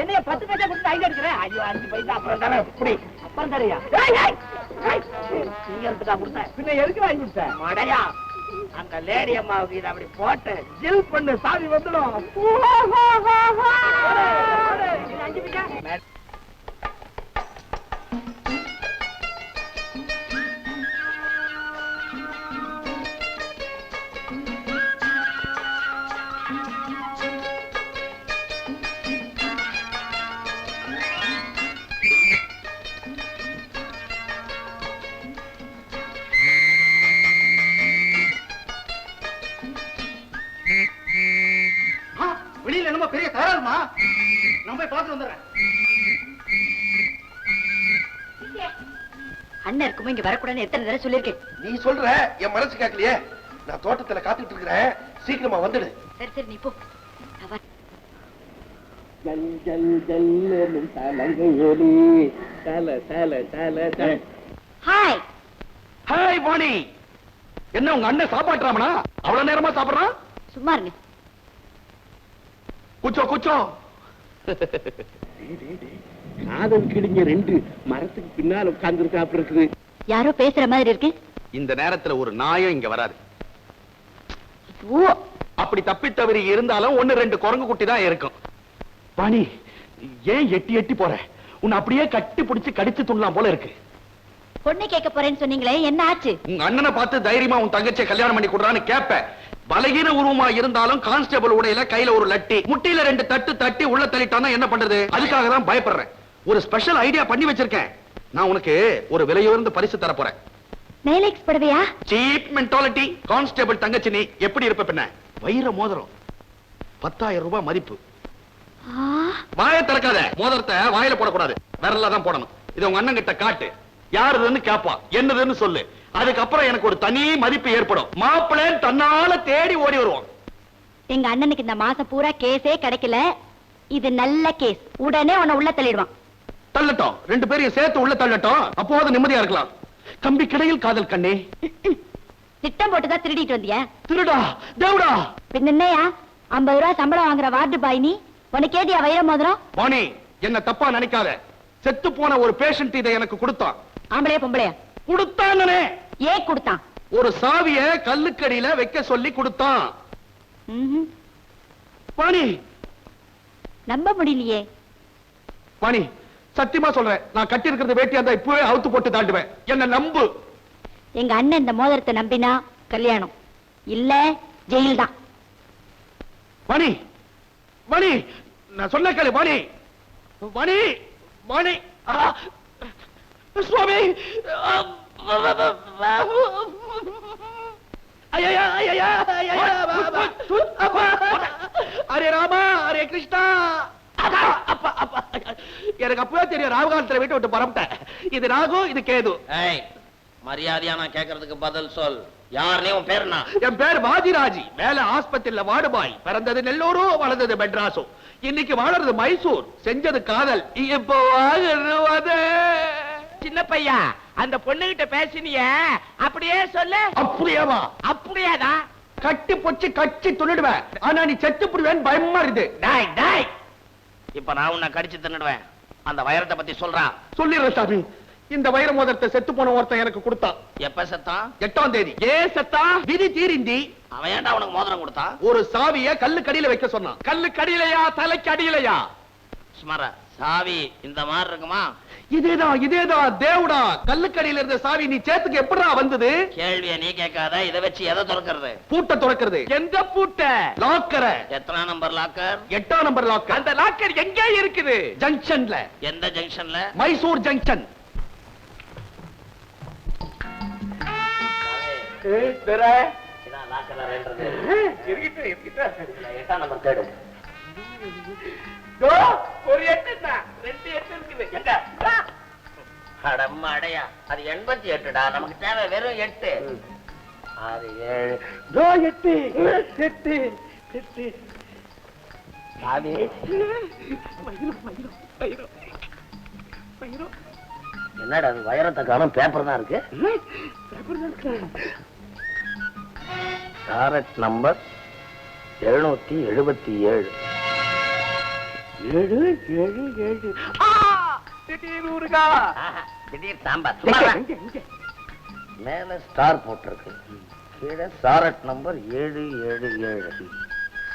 [SPEAKER 3] என்னைய 10 பைசா கொடுத்து ஐடியா எடுக்கிறேன். ஐயோ 5 பைசா அப்புறம் தானே. இப்படி அப்புறம் தரையா? நீங்க எடுத்துக்கா கொடுத்தேன். பின்ன எதுக்கு வாங்கி கொடுத்தேன்? மடையா அங்க லேடி அம்மாவுக்கு இதை அப்படி போட்டு ஜில் பண்ணு சாவி வந்துடும். வெளியில என்னமோ பெரிய தகராறுமா? நான் போய் பார்த்து வந்துடுறேன்.
[SPEAKER 2] அண்ணன் இருக்குமோ இங்க வரக்கூடாதுன்னு எத்தனை தடவை சொல்லிருக்கேன்.
[SPEAKER 6] நீ சொல்ற என் மனசு கேட்கலையே. நான் தோட்டத்துல காத்துட்டு இருக்கிறேன், சீக்கிரமா வந்துடு.
[SPEAKER 2] சரி சரி நீ போ. Hi
[SPEAKER 3] hi Vani. என்ன உங்க அண்ணன் சாப்பாட்டுறாமனா? அவ்வளவு நேரமா சாப்பிடுறான்?
[SPEAKER 2] சும்மா இருங்க.
[SPEAKER 3] குச்சோ குச்சோ. காதல் கிடிங்க 2 மரத்துக்கு பின்னால் உட்கார்ந்து இருக்காப்ல இருக்குது.
[SPEAKER 2] யாரோ பேசுற மாதிரி இருக்கு.
[SPEAKER 3] இந்த நேரத்துல ஒரு நாயம் இங்க வராது.
[SPEAKER 2] ஓ
[SPEAKER 3] அப்படி தப்பி தவறி இருந்தாலும் 1-2 குரங்கு குட்டி தான் இருக்கும். வாணி ஏன் எட்டி எட்டி போற? உன்னை அப்படியே கட்டி பிடிச்சு கடிச்சு துண்ணலாம் போல இருக்கு.
[SPEAKER 2] பொண்ணு கேட்க போறேன்னு சொன்னீங்களே, என்ன ஆச்சு?
[SPEAKER 3] உங்க அண்ணனை பார்த்து தைரியமா உன் தங்கச்சியை கல்யாணம் பண்ணி கொடுறான்னு கேப்ப. பலகீன உருவமா இருந்தாலும் கான்ஸ்டபிள் உடையில கையில ஒரு லட்டி, முட்டியில 2 தட்டு தட்டி உள்ள தள்ளிட்டானா என்ன பண்றது? அதுக்காக தான் பயப்படுறேன். ஒரு ஸ்பெஷல் ஐடியா பண்ணி வச்சிருக்கேன். நான் உனக்கு ஒரு விலையுயர்ந்த பரிசு தர போறேன்.
[SPEAKER 2] நைலெக்ஸ் படவையா?
[SPEAKER 3] Cheap mentality. கான்ஸ்டபிள் தங்கச்சி நீ எப்படி இருப்ப? பின்ன வைர மோதிரம் 10,000 ரூபாய் மதிப்பு. வாயை திறக்காத. மோதிரத்தை வாயில போடக்கூடாது, விரல்ல தான் போடணும். இதை உங்க அண்ணன் கிட்ட காட்டு. யாருதுன்னு கேப்பா, என்னதுன்னு சொல்லு. அதுக்கப்புறம் எனக்கு ஒரு தனி மதிப்பு ஏற்படும். மாப்பிள்ளை தன்னால தேடி ஓடி வருவான்.
[SPEAKER 2] எங்க அண்ணனுக்கு இந்த மாசம் பூரா கேஸே கிடைக்கல. இது நல்ல கேஸ். உடனே உன்னை உள்ள தள்ளிடுவான்.
[SPEAKER 3] தள்ளட்டும், 2 பேரையும் சேர்த்து உள்ள தள்ளட்டும். அப்போது நிம்மதியா இருக்கலாம். கம்பி கிடையில் காதல் கண்ணே.
[SPEAKER 2] திட்டம் போட்டுதான் திருடிட்டு வந்தியா?
[SPEAKER 3] திருடா தேவடா.
[SPEAKER 2] பின்ன என்னையா 50 ரூபாய் சம்பளம் வாங்குற வார்டு பாய் நீ? உனக்கு ஏதியா வைர மோதிரம்?
[SPEAKER 3] வாணி என்ன தப்பா நினைக்காத. செத்து போன ஒரு பேஷண்ட் இதை எனக்கு கொடுத்தான்.
[SPEAKER 2] ஆம்பளையா பொம்பளையா?
[SPEAKER 3] கொடுத்தானே.
[SPEAKER 2] ஏன் கொடுத்தான்?
[SPEAKER 3] ஒரு சாவிய கல்லுக்கடியில வைக்க சொல்லி கொடுத்தான். வாணி
[SPEAKER 2] நம்ப முடியலையே.
[SPEAKER 3] வாணி சத்தியமா சொல்றேன், நான் கட்டி இருக்கிறது வேட்டியா இருந்தா இப்பவே அவுத்து போட்டு தாண்டுவேன். என்ன நம்பு.
[SPEAKER 2] எங்க அண்ணன் இந்த மோதிரத்தை நம்பினா கல்யாணம், இல்ல ஜெயில் தான்.
[SPEAKER 3] வாணி வாணி நான் சொன்ன கேளு. வாணி வாணி வாணி. சுவாமி அரே ராமா அரே கிருஷ்ணா. எனக்கு அப்பவே தெரியும் ராகுகாலத்துல வீட்டு விட்டு பரப்பிட்டேன். இது ராகு, இது கேது.
[SPEAKER 5] மரியாதையா நான் கேட்கறதுக்கு பதில் சொல். யாருனே உன் பேர் என்ன?
[SPEAKER 3] என் பேர் வாதிராஜி. வேலை ஆஸ்பத்திரியில வார்டுபாய். பிறந்தது நெல்லூரு, வளர்ந்தது மெட்ராஸோ. இன்னைக்கு வாழறது மைசூர். செஞ்சது காதல், இப்போ வாழ்றது.
[SPEAKER 4] சின்ன பையா, அந்த பொண்ணுகிட்ட பேசினிய அப்படியே சொல்லு.
[SPEAKER 3] அப்படியேவா?
[SPEAKER 4] அப்படியேதான்.
[SPEAKER 3] கட்டி பொச்சு கட்சி துணிடுவேன். ஆனா நீ செத்து புடுவேன் பயமா இருக்குது.
[SPEAKER 5] டாய் டாய், இப்ப நான் உன்னை கடிச்சு தின்னுடுவேன். அந்த வைரத்தை பத்தி சொல்றான்.
[SPEAKER 3] சொல்லிடுறேன் சாமி. இந்த வைர மோதிரத்தை செத்து போன ஒருத்தன் எனக்கு கொடுத்தான்.
[SPEAKER 5] எப்ப செத்தான்?
[SPEAKER 3] 8ஆம் தேதி. ஏன் செத்தா? விதி தீரிந்தி.
[SPEAKER 5] அவன் ஏன்டா உனக்கு மோதிரம் கொடுத்தான்?
[SPEAKER 3] ஒரு சாவிய கல்லுக்கடியில வைக்க சொன்னான். கல்லுக்கடியிலையா தலைக்கு அடியிலையா?
[SPEAKER 5] சுமார சாவி இந்த மாதிரி இருக்குமா?
[SPEAKER 3] இதேதான் தேவுடா. கல்லுக்கடியில இருந்த சாவி நீ சேத்துக்கு எப்படிடா வந்தது?
[SPEAKER 5] கேள்விய நீ கேட்காத. இதை வச்சு எதை திறக்கிறது?
[SPEAKER 3] பூட்டை திறக்கிறது.
[SPEAKER 1] எந்த பூட்ட?
[SPEAKER 3] லாக்கரை.
[SPEAKER 5] எத்தனை நம்பர் லாக்கர்?
[SPEAKER 3] 8ஆம் நம்பர் லாக்கர்.
[SPEAKER 1] அந்த லாக்கர் எங்க இருக்குது?
[SPEAKER 3] ஜங்ஷன்ல.
[SPEAKER 5] எந்த ஜங்ஷன்ல?
[SPEAKER 3] மைசூர் ஜங்ஷன்.
[SPEAKER 5] இதான் லாக்கர்ல ரெண்டது. இதுல 8ஆம் நம்பர் தேடு.
[SPEAKER 1] ஒரு 8 தான். 2 8 இருக்குது. எங்க?
[SPEAKER 5] அடம்மா அடையா. அது 88டா. நமக்கு தேவை வெறும் 8. அது 7. சாவி. என்னடா அது வைரத்தை காணும்? பேப்பர் தான் இருக்கு. Tarot number 777. 777.
[SPEAKER 1] திடீர் ஊருகா.
[SPEAKER 5] திடீர் சாம்பார். மேல ஸ்டார் போட்டிருக்கு. கீழே சாரட் நம்பர் 777.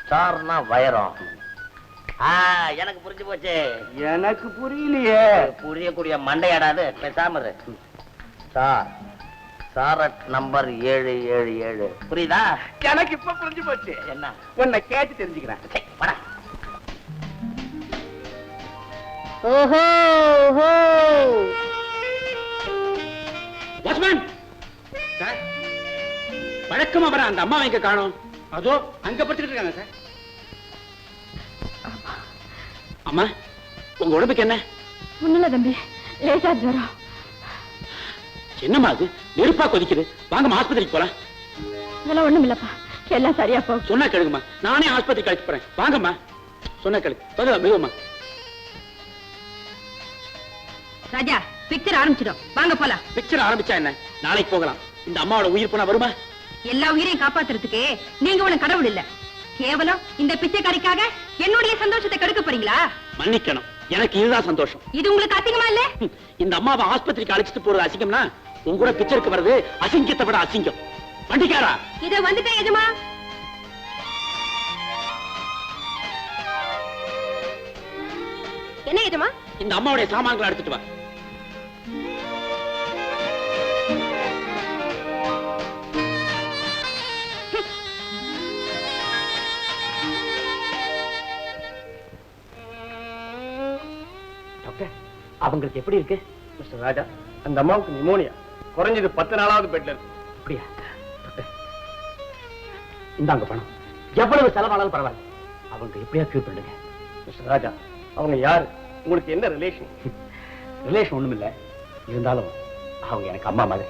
[SPEAKER 5] ஸ்டார்னா வைரம். எனக்கு புரிஞ்சு போச்சு.
[SPEAKER 3] எனக்கு புரியலையே.
[SPEAKER 5] புரியக்கூடிய மண்டையாடாது. பேசாம இரு. ஸ்டார் சாரட் நம்பர் 777. புரியுதா?
[SPEAKER 1] எனக்கு இப்ப புரிஞ்சு போச்சு.
[SPEAKER 5] என்ன?
[SPEAKER 1] உன்னை கேட்டு தெரிஞ்சுக்கிறேன்.
[SPEAKER 5] சரி, வாடா.
[SPEAKER 2] ஓஹோ ஓஹோ.
[SPEAKER 1] வாட்ச்மேன் சார், வழக்கமா வர அந்த அம்மா எங்க காணோம்? அதோ அங்க படுத்துக்கிட்டு இருக்காங்க சார். அம்மா, உங்க உடம்புக்கு என்ன?
[SPEAKER 2] ஒண்ணுல தம்பி, லேசா ஜுரம்.
[SPEAKER 1] என்னம்மா அது நெருப்பா கொதிக்குது? வாங்கம்மா ஆஸ்பத்திரிக்கு போலாம்.
[SPEAKER 2] அதெல்லாம் ஒண்ணும் இல்லப்பா, எல்லாம் சரியா போகும்.
[SPEAKER 1] சொன்னா கேளுங்கம்மா, நானே ஆஸ்பத்திரிக்கு அழைச்சு போறேன். வாங்கம்மா, சொன்னா கேளு. மெதுவம்மா.
[SPEAKER 2] ராஜா, பிக்சர் ஆரம்பிச்சிடும், வாங்க போலாம்.
[SPEAKER 1] பிக்சர் ஆரம்பிச்சா என்ன? நாளைக்கு போகலாம். இந்த அம்மாவோட உயிர் போனா வருமா?
[SPEAKER 2] எல்லா உயிரையும் காப்பாத்துறதுக்கு நீங்க ஒண்ணு கடவுள் இல்ல. கேவலம் இந்த பிச்சைக்காரிக்காக என்னுடைய சந்தோஷத்தை கெடுக்க போறீங்களா?
[SPEAKER 1] மன்னிக்கணும், எனக்கு இதுதான் சந்தோஷம்.
[SPEAKER 2] இது உங்களுக்கு அசிங்கமா இல்ல?
[SPEAKER 1] இந்த அம்மாவை ஆஸ்பத்திரிக்கு அழைச்சிட்டு போறது அசிங்கம்னா உங்க கூட பிக்சருக்கு வர்றது அசிங்கத்தை விட அசிங்கம். வண்டிக்காரா,
[SPEAKER 2] இத வந்துட்டேன் எஜமா. என்ன எஜமா?
[SPEAKER 1] இந்த அம்மாவுடைய சாமான்களை எடுத்துட்டு வா. அவங்களுக்கு எப்படி இருக்கு?
[SPEAKER 3] மிஸ்டர் ராஜா, அந்த அம்மாவுக்கு நிமோனியா. குறைஞ்சது 10 நாளாவது பெட்ல இருக்கு.
[SPEAKER 1] அப்படியா? இந்தாங்க பணம். எவ்வளவு செலவானாலும் பரவாயில்ல, அவங்க எப்படியா கியூர் பண்ணுங்க.
[SPEAKER 3] மிஸ்டர் ராஜா, அவங்க யாரு? உங்களுக்கு என்ன ரிலேஷன்?
[SPEAKER 1] ரிலேஷன் ஒண்ணும் இல்ல, இருந்தாலும் அவங்க எனக்கு அம்மா மாதிரி.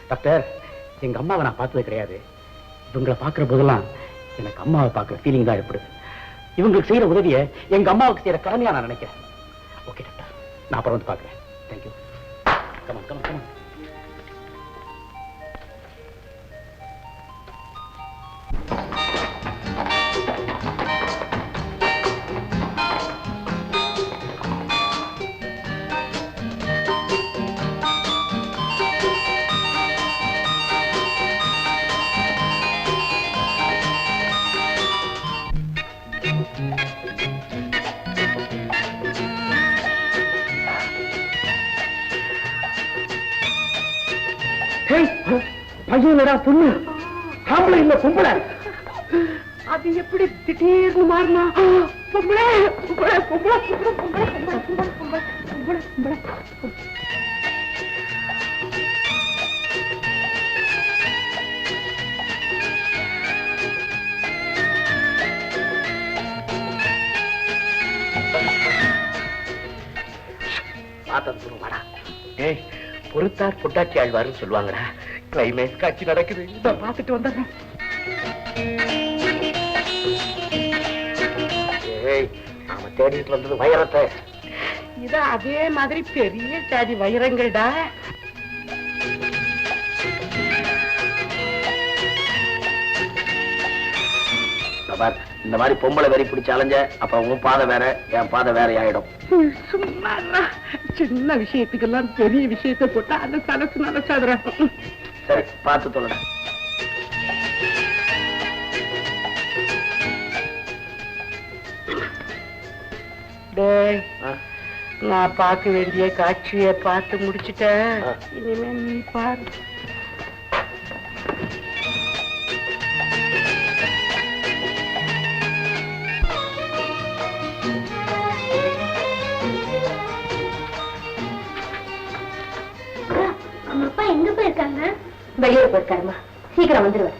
[SPEAKER 1] டாக்டர், எங்க அம்மாவை நான் பார்த்தது கிடையாது. இவங்களை பார்க்கிற போதெல்லாம் எனக்கு அம்மாவை பார்க்கிற ஃபீலிங் தான் ஏற்படுது. இவங்களுக்கு செய்யற உதவியை எங்க அம்மாவுக்கு செய்யற கடமையா நான் நினைக்கிறேன். ஓகே டாக்டர், நான் அப்புறம் வந்து பார்க்கிறேன். தேங்க்யூ. Come on come on come on.
[SPEAKER 3] பையனடா பொண்ணு, ஆம்பளை இல்ல பொம்பளை. அது எப்படி திடீர்னு மாறினா? பொம்பளை பொம்பளை பொம்பளை பொம்பளை பொம்பளை பொம்பளை பொம்பளை பொம்பளை பொம்பளை.
[SPEAKER 5] வாடா. ஏய், பொறுத்தார் பொட்டாச்சி ஆழ்வாருன்னு சொல்லுவாங்கடா. கிளைமேக்ஸ் காட்சி நடக்குது, இத பார்த்துட்டு வந்துடுறேன். ஏய், நாம தேடிட்டு வந்தது வைரத்தை.
[SPEAKER 3] இது அதே மாதிரி பெரிய சாதி வைரங்கள்டா.
[SPEAKER 5] இந்த மாதிரி பொம்பளை வெறி பிடிச்ச அலைஞ்ச அப்ப உன் பாதை வேற, என் பாதை வேற ஆயிடும்.
[SPEAKER 3] சும்மா
[SPEAKER 4] சின்ன விஷயத்துக்கெல்லாம் பெரிய விஷயத்தை போட்டா அந்த தலசு நலசாதுரா.
[SPEAKER 3] சரி பார்த்து சொல்லடா.
[SPEAKER 4] டேய், நான் பார்க்க வேண்டிய காட்சியை பார்த்து முடிச்சுட்டேன். இனிமே நீ பாரு.
[SPEAKER 2] அப்பா எங்க போயிருக்காங்க? வெளியூர் போயிருக்காருமா. சீக்கிரம் வந்துருவாரு.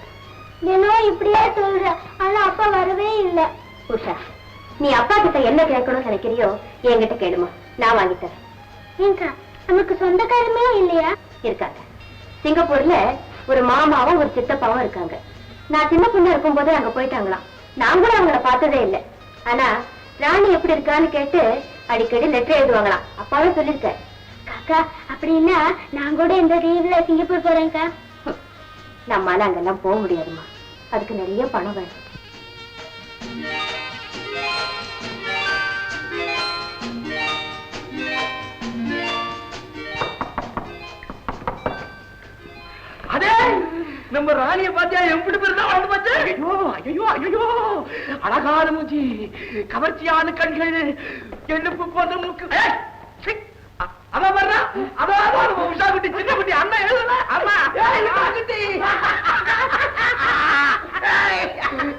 [SPEAKER 2] தினம் இப்படியே சொல்ற, ஆனா அப்பா வரவே இல்ல. உஷா, நீ அப்பா கிட்ட என்ன கேட்கணும்னு நினைக்கிறியோ என்கிட்ட கேளுமா, நான் வாங்கி தரேன். ஏங்கா, நமக்கு சொந்தக்காரமே இல்லையா? இருக்காங்க. சிங்கப்பூர்ல ஒரு மாமாவும் ஒரு சித்தப்பாவும் இருக்காங்க. நான் சின்ன பொண்ணு இருக்கும் போதே அங்க போயிட்டாங்களாம். நான் கூட அவங்கள பார்த்ததே இல்லை. ஆனா ராணி எப்படி இருக்கான்னு கேட்டு அடிக்கடி லெட்டர் எழுதுவாங்களாம். அப்பாவே சொல்லிருக்காரு. காக்கா, அப்படின்னா நான் கூட இந்த லீவ்ல சிங்கப்பூர் போறேன்க்கா. நம்மால அங்கெல்லாம் போக முடியாதுமா, அதுக்கு நிறைய பணம் வேணும்.
[SPEAKER 4] அதே நம்ம ராணிய பாத்தியா எப்படி பெருந்தா வாழ்ந்து பாத்து. ஐயோ ஐயோ ஐயோ, அழகான மூஞ்சி, கவர்ச்சியான கண்கள், எழுப்பு போன்ற மூக்கு. அதான் வர்றா, அதான் உஷா குட்டி, சின்ன குட்டி, அண்ணா எழுதுனா அம்மா குட்டி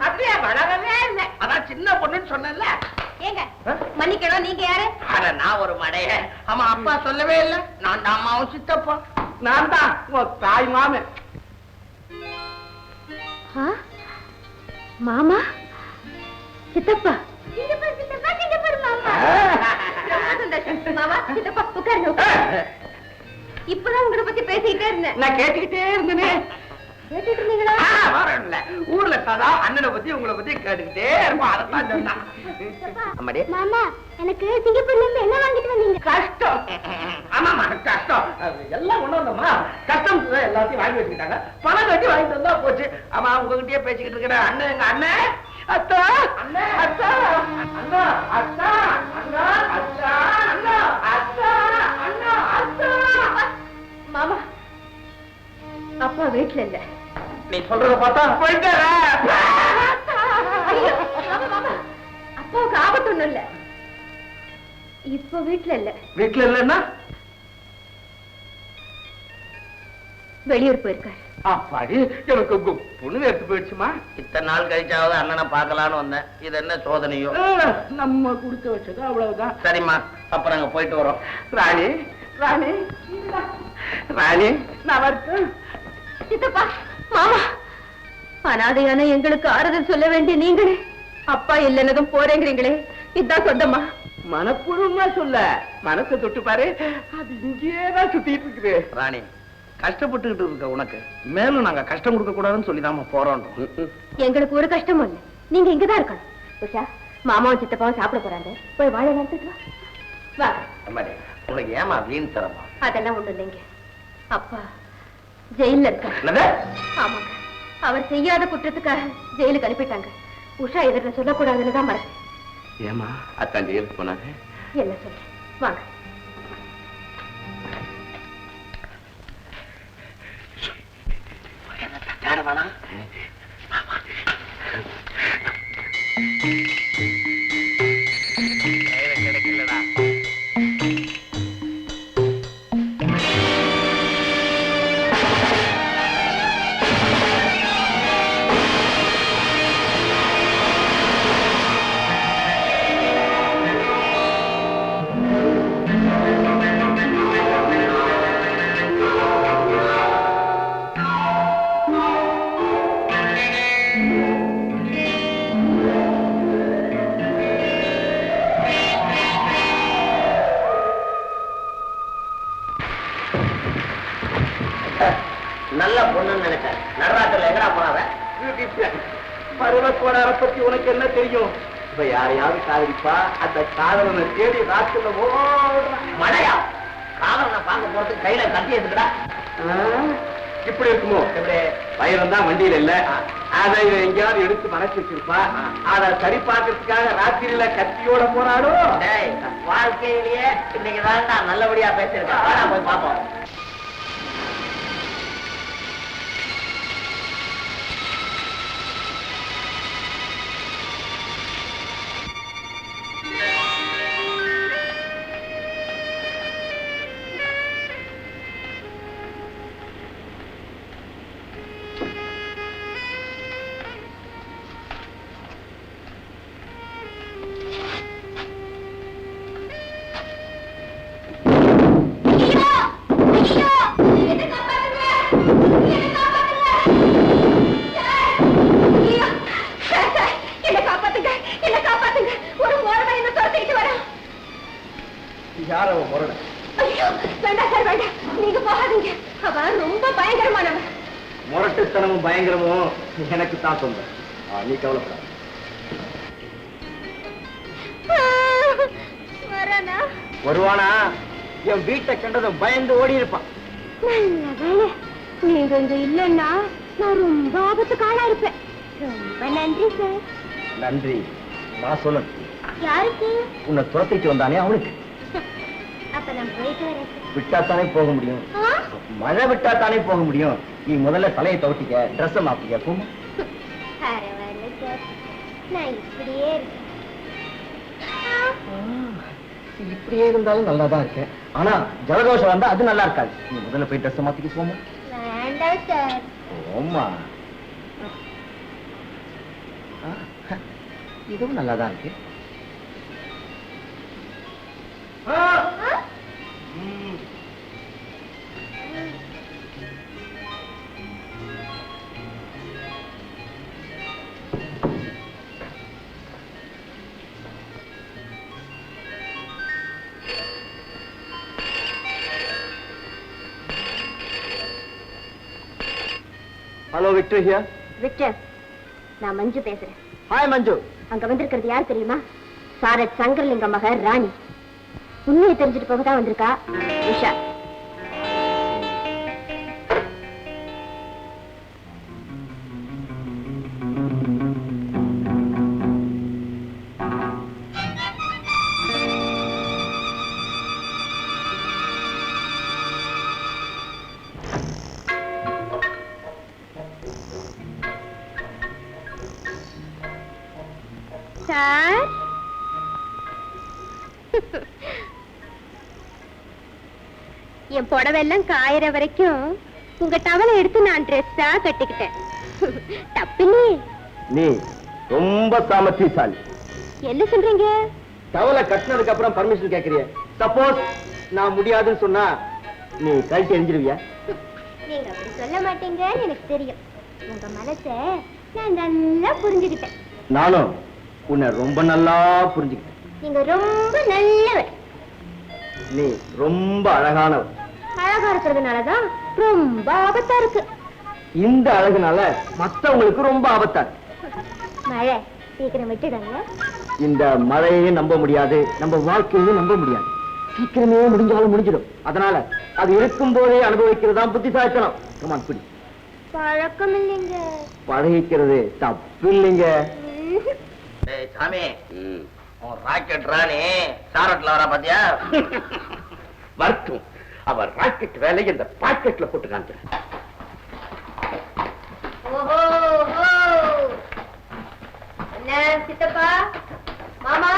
[SPEAKER 4] அப்படியே வளரவே இல்லை. அதான் சின்ன பொண்ணுன்னு சொன்னல.
[SPEAKER 2] ஏங்க மன்னிக்கணும், நீங்க யாரு?
[SPEAKER 5] அட நான் ஒரு மடைய. ஆமா, அப்பா சொல்லவே இல்லை. நான் தான் அம்மாவும் சித்தப்பா.
[SPEAKER 4] நான் தான் உன் தாய் மாமன்.
[SPEAKER 2] மாமா, சித்தப்பா, சித்தப்பா, சித்தப்பா, சித்தப்பா, மாமா. மாமா, சித்தப்பா, உட்காருங்க. இப்பதான் உங்களை பத்தி பேசிக்கிட்டே இருந்தேன்.
[SPEAKER 4] நான் கேட்டுக்கிட்டே இருந்தேனே.
[SPEAKER 2] கேட்டுட்டு இருந்தீங்களா?
[SPEAKER 4] வரல, ஊர்ல சதா அண்ணனை பத்தி உங்களை பத்தி கேட்டுக்கிட்டே இருப்போம். அதைத்தான் சொன்னான். அம்மாடி,
[SPEAKER 2] மாமா, எனக்கு சிங்கப்பூர்ல இருந்து என்ன வாங்கிட்டு வந்தீங்க?
[SPEAKER 4] கஷ்டம். ஆமாமா, கஷ்டம். எல்லாம் ஒண்ணு வந்தோமா, கஷ்டம் எல்லாத்தையும் வாங்கி வச்சுக்கிட்டாங்க. பணம் கட்டி வாங்கிட்டு வந்தா போச்சு. ஆமா, உங்ககிட்டயே பேசிக்கிட்டு இருக்கிற அண்ணன், எங்க அண்ணன், அத்தா, அண்ணா, அத்தா, அண்ணா, அத்தா, அண்ணா, அத்தா, அண்ணா, அத்தா, அண்ணா, அத்தா.
[SPEAKER 2] மாமா, அப்பா வீட்டுல இல்ல.
[SPEAKER 4] நீ சொல்றத பார்த்தா போயிட்டாரா?
[SPEAKER 2] ஐயோ, மாமா, மாமா, அப்பாவுக்கு ஆபத்து ஒண்ணும் இல்ல. இப்ப வீட்டுல இல்ல.
[SPEAKER 4] வீட்டுல இல்லன்னா
[SPEAKER 2] வெளியூர் போயிருக்காரு.
[SPEAKER 4] அப்பாடி, எனக்கு பொண்ணு எடுத்து போயிடுச்சுமா.
[SPEAKER 5] இத்தனை நாள் கழிச்சாவது அண்ணனை பார்க்கலான்னு வந்தேன். இது என்ன சோதனையோ?
[SPEAKER 4] நம்ம கொடுத்து வச்சது அவ்வளவுதான்.
[SPEAKER 5] சரிம்மா, அப்ப நாங்க போயிட்டு வரோம்.
[SPEAKER 4] ராணி, ராணி, ராணி, நான் வரட்டும்.
[SPEAKER 2] சித்தப்பா, மாமா, அனாதையான எங்களுக்கு ஆறுதல் சொல்ல வேண்டிய நீங்களே அப்பா இல்லைன்னதும் போறேங்கிறீங்களே, இதுதான் சொந்தமா?
[SPEAKER 4] மனப்பூர்வமா சொல்ல, மனசை தொட்டு பாரு, அது இங்கேதான் சுத்திட்டு இருக்குது.
[SPEAKER 5] ராணி, கஷ்டப்பட்டுக்கிட்டு இருக்க உனக்கு மேலும் நாங்க கஷ்டம் கொடுக்க கூடாதுன்னு சொல்லிதாம போறோம்.
[SPEAKER 2] எங்களுக்கு ஒரு கஷ்டமும் இல்லை, நீங்க இங்கதான் இருக்கணும். உஷா, மாமாவும் சித்தப்பாவும் சாப்பிட போறாங்க, போய் வாழை நடத்திட்டு வா.
[SPEAKER 5] அம்மாடி, உனக்கு ஏமா வீண் தரமா?
[SPEAKER 2] அதெல்லாம் ஒண்ணு இல்லைங்க. அப்பா ஜெயில இருக்காரு. ஆமாங்க, அவர் செய்யாத குற்றத்துக்காக ஜெயிலுக்கு அனுப்பிட்டாங்க. உஷா எதிர சொல்லக்கூடாதுன்னு தான் மறந்து.
[SPEAKER 5] ஏமா அத்தான் ஜெயிலுக்கு போனாங்க?
[SPEAKER 2] என்ன சொல்றேன், வாங்க.
[SPEAKER 5] கிடைக்கலடா. நல்ல பொண்ணுன்னு நினைச்சேன். நடராத்திரில எங்கடா போனாவ?
[SPEAKER 4] பருவக்கோடார பத்தி உனக்கு என்ன தெரியும்?
[SPEAKER 5] இப்ப யாரையாவது காதலிப்பா, அந்த காதலனை தேடி ராத்திரில மழையா காதலனை பார்க்க போறதுக்கு கையில கட்டி எடுத்துக்கடா.
[SPEAKER 3] இப்படி இருக்குமோ வயிறம் தான் வண்டியில இல்ல அதை எங்கேயாவது எடுத்து மறைச்சு வச்சிருப்பா அதை சரி பார்க்கறதுக்காக ராத்திரியில கத்தியோட போறாளோ
[SPEAKER 5] வாழ்க்கையிலேயே இன்னைக்குதான் நான் நல்லபடியா பேசிருக்கேன் போய் பார்ப்போம்.
[SPEAKER 3] யார் அவன் முரண?
[SPEAKER 2] வேண்டாம் சார் வேண்டாம், நீங்க போகாதீங்க. அவன் ரொம்ப பயங்கரமானவன்.
[SPEAKER 3] முரட்டுத்தனமும் பயங்கரமும் எனக்கு தான் சொந்தம். நீ கவலைப்படாத.
[SPEAKER 2] வரானா?
[SPEAKER 3] வருவானா? என் வீட்டை கண்டதும் பயந்து ஓடி இருப்பான்.
[SPEAKER 2] நல்ல வேலை, நீங்க இங்க இல்லைன்னா நான் ரொம்ப ஆபத்துக்கு ஆளா இருப்பேன். ரொம்ப நன்றி சார்.
[SPEAKER 3] நன்றி நான் சொல்லணும்.
[SPEAKER 2] யாருக்கு?
[SPEAKER 3] உன்னை துரத்திட்டு வந்தானே அவனுக்கு.
[SPEAKER 2] அப்ப நான் போயிட்டு வரேன்.
[SPEAKER 3] விட்டாத்தானே போக முடியும். மழை விட்டாத்தானே போக முடியும். நீ முதல்ல தலையை தவட்டிக்க, ட்ரெஸ் மாத்திக்க. போமா?
[SPEAKER 2] பரவாயில்ல சார், நான் இப்படியே இருக்கேன்.
[SPEAKER 3] இப்படியே இருந்தாலும் நல்லா தான் இருக்கேன். ஆனா ஜலதோஷம் வந்தா அது நல்லா இருக்காது. நீ முதல்ல போய் ட்ரெஸ் மாத்திக்க. போமா?
[SPEAKER 2] வேண்டாம் சார்.
[SPEAKER 3] போமா. இதுவும் நல்லா தான் இருக்கு. Hello Victor here.
[SPEAKER 2] விக்டர், நான் மஞ்சு பேசுறேன்.
[SPEAKER 3] ஹாய் மஞ்சு.
[SPEAKER 2] அங்க வந்திருக்கிறது யார் தெரியுமா? சாரட் சங்கரலிங்க மகர் ராணி. உண்மையை தெரிஞ்சுட்டு போக தான் வந்திருக்கா உஷா. சார், என் புடவெல்லாம் காயற வரைக்கும் உங்க டவலை எடுத்து நான் ட்ரெஸ்ஸா கட்டிக்கிட்டேன். தப்பில்லையே.
[SPEAKER 3] நீ ரொம்ப சாமர்த்தியசாலி.
[SPEAKER 2] என்ன சொல்றீங்க?
[SPEAKER 3] டவலை கட்டினதுக்கு அப்புறம் பர்மிஷன் கேட்கறிய. சப்போஸ் நான் முடியாதுன்னு சொன்னா நீ கழட்டி எரிஞ்சிருவியா?
[SPEAKER 2] நீங்க அப்படி சொல்ல மாட்டீங்கன்னு எனக்கு தெரியும். உங்க மனச நான் நல்லா புரிஞ்சுக்கிட்டேன்.
[SPEAKER 3] நானும் உன்னை ரொம்ப நல்லா புரிஞ்சுக்கிட்டேன்.
[SPEAKER 2] நீங்க ரொம்ப நல்லவர்.
[SPEAKER 3] நீ ரொம்ப அழகானவர்.
[SPEAKER 2] அழகா இருக்கிறதுனாலதான் ரொம்ப ஆபத்தா இருக்கு.
[SPEAKER 3] இந்த அழகுனால மத்தவங்களுக்கு ரொம்ப ஆபத்தா இருக்கு.
[SPEAKER 2] மழை சீக்கிரம் விட்டுடுங்க.
[SPEAKER 3] இந்த மழையையும் நம்ப முடியாது, நம்ம வாழ்க்கையையும் நம்ப முடியாது. சீக்கிரமே முடிஞ்சாலும் முடிஞ்சிடும். அதனால அது இருக்கும் போதே அனுபவிக்கிறதா புத்திசாலித்தனம். கமான் குடி.
[SPEAKER 2] பழக்கம் இல்லைங்க.
[SPEAKER 3] பழகிக்கிறது தப்பு இல்லைங்க.
[SPEAKER 5] சாமி, ராக்கெட் ராணி சாரட்ல வரா பாத்தியா?
[SPEAKER 4] வரட்டும். அவர் ராக்கெட் வேலையை இந்த பாக்கெட்ல போட்டு காமிக்கிறேன்.
[SPEAKER 2] ஓஹோ, என்ன சித்தப்பா மாமா,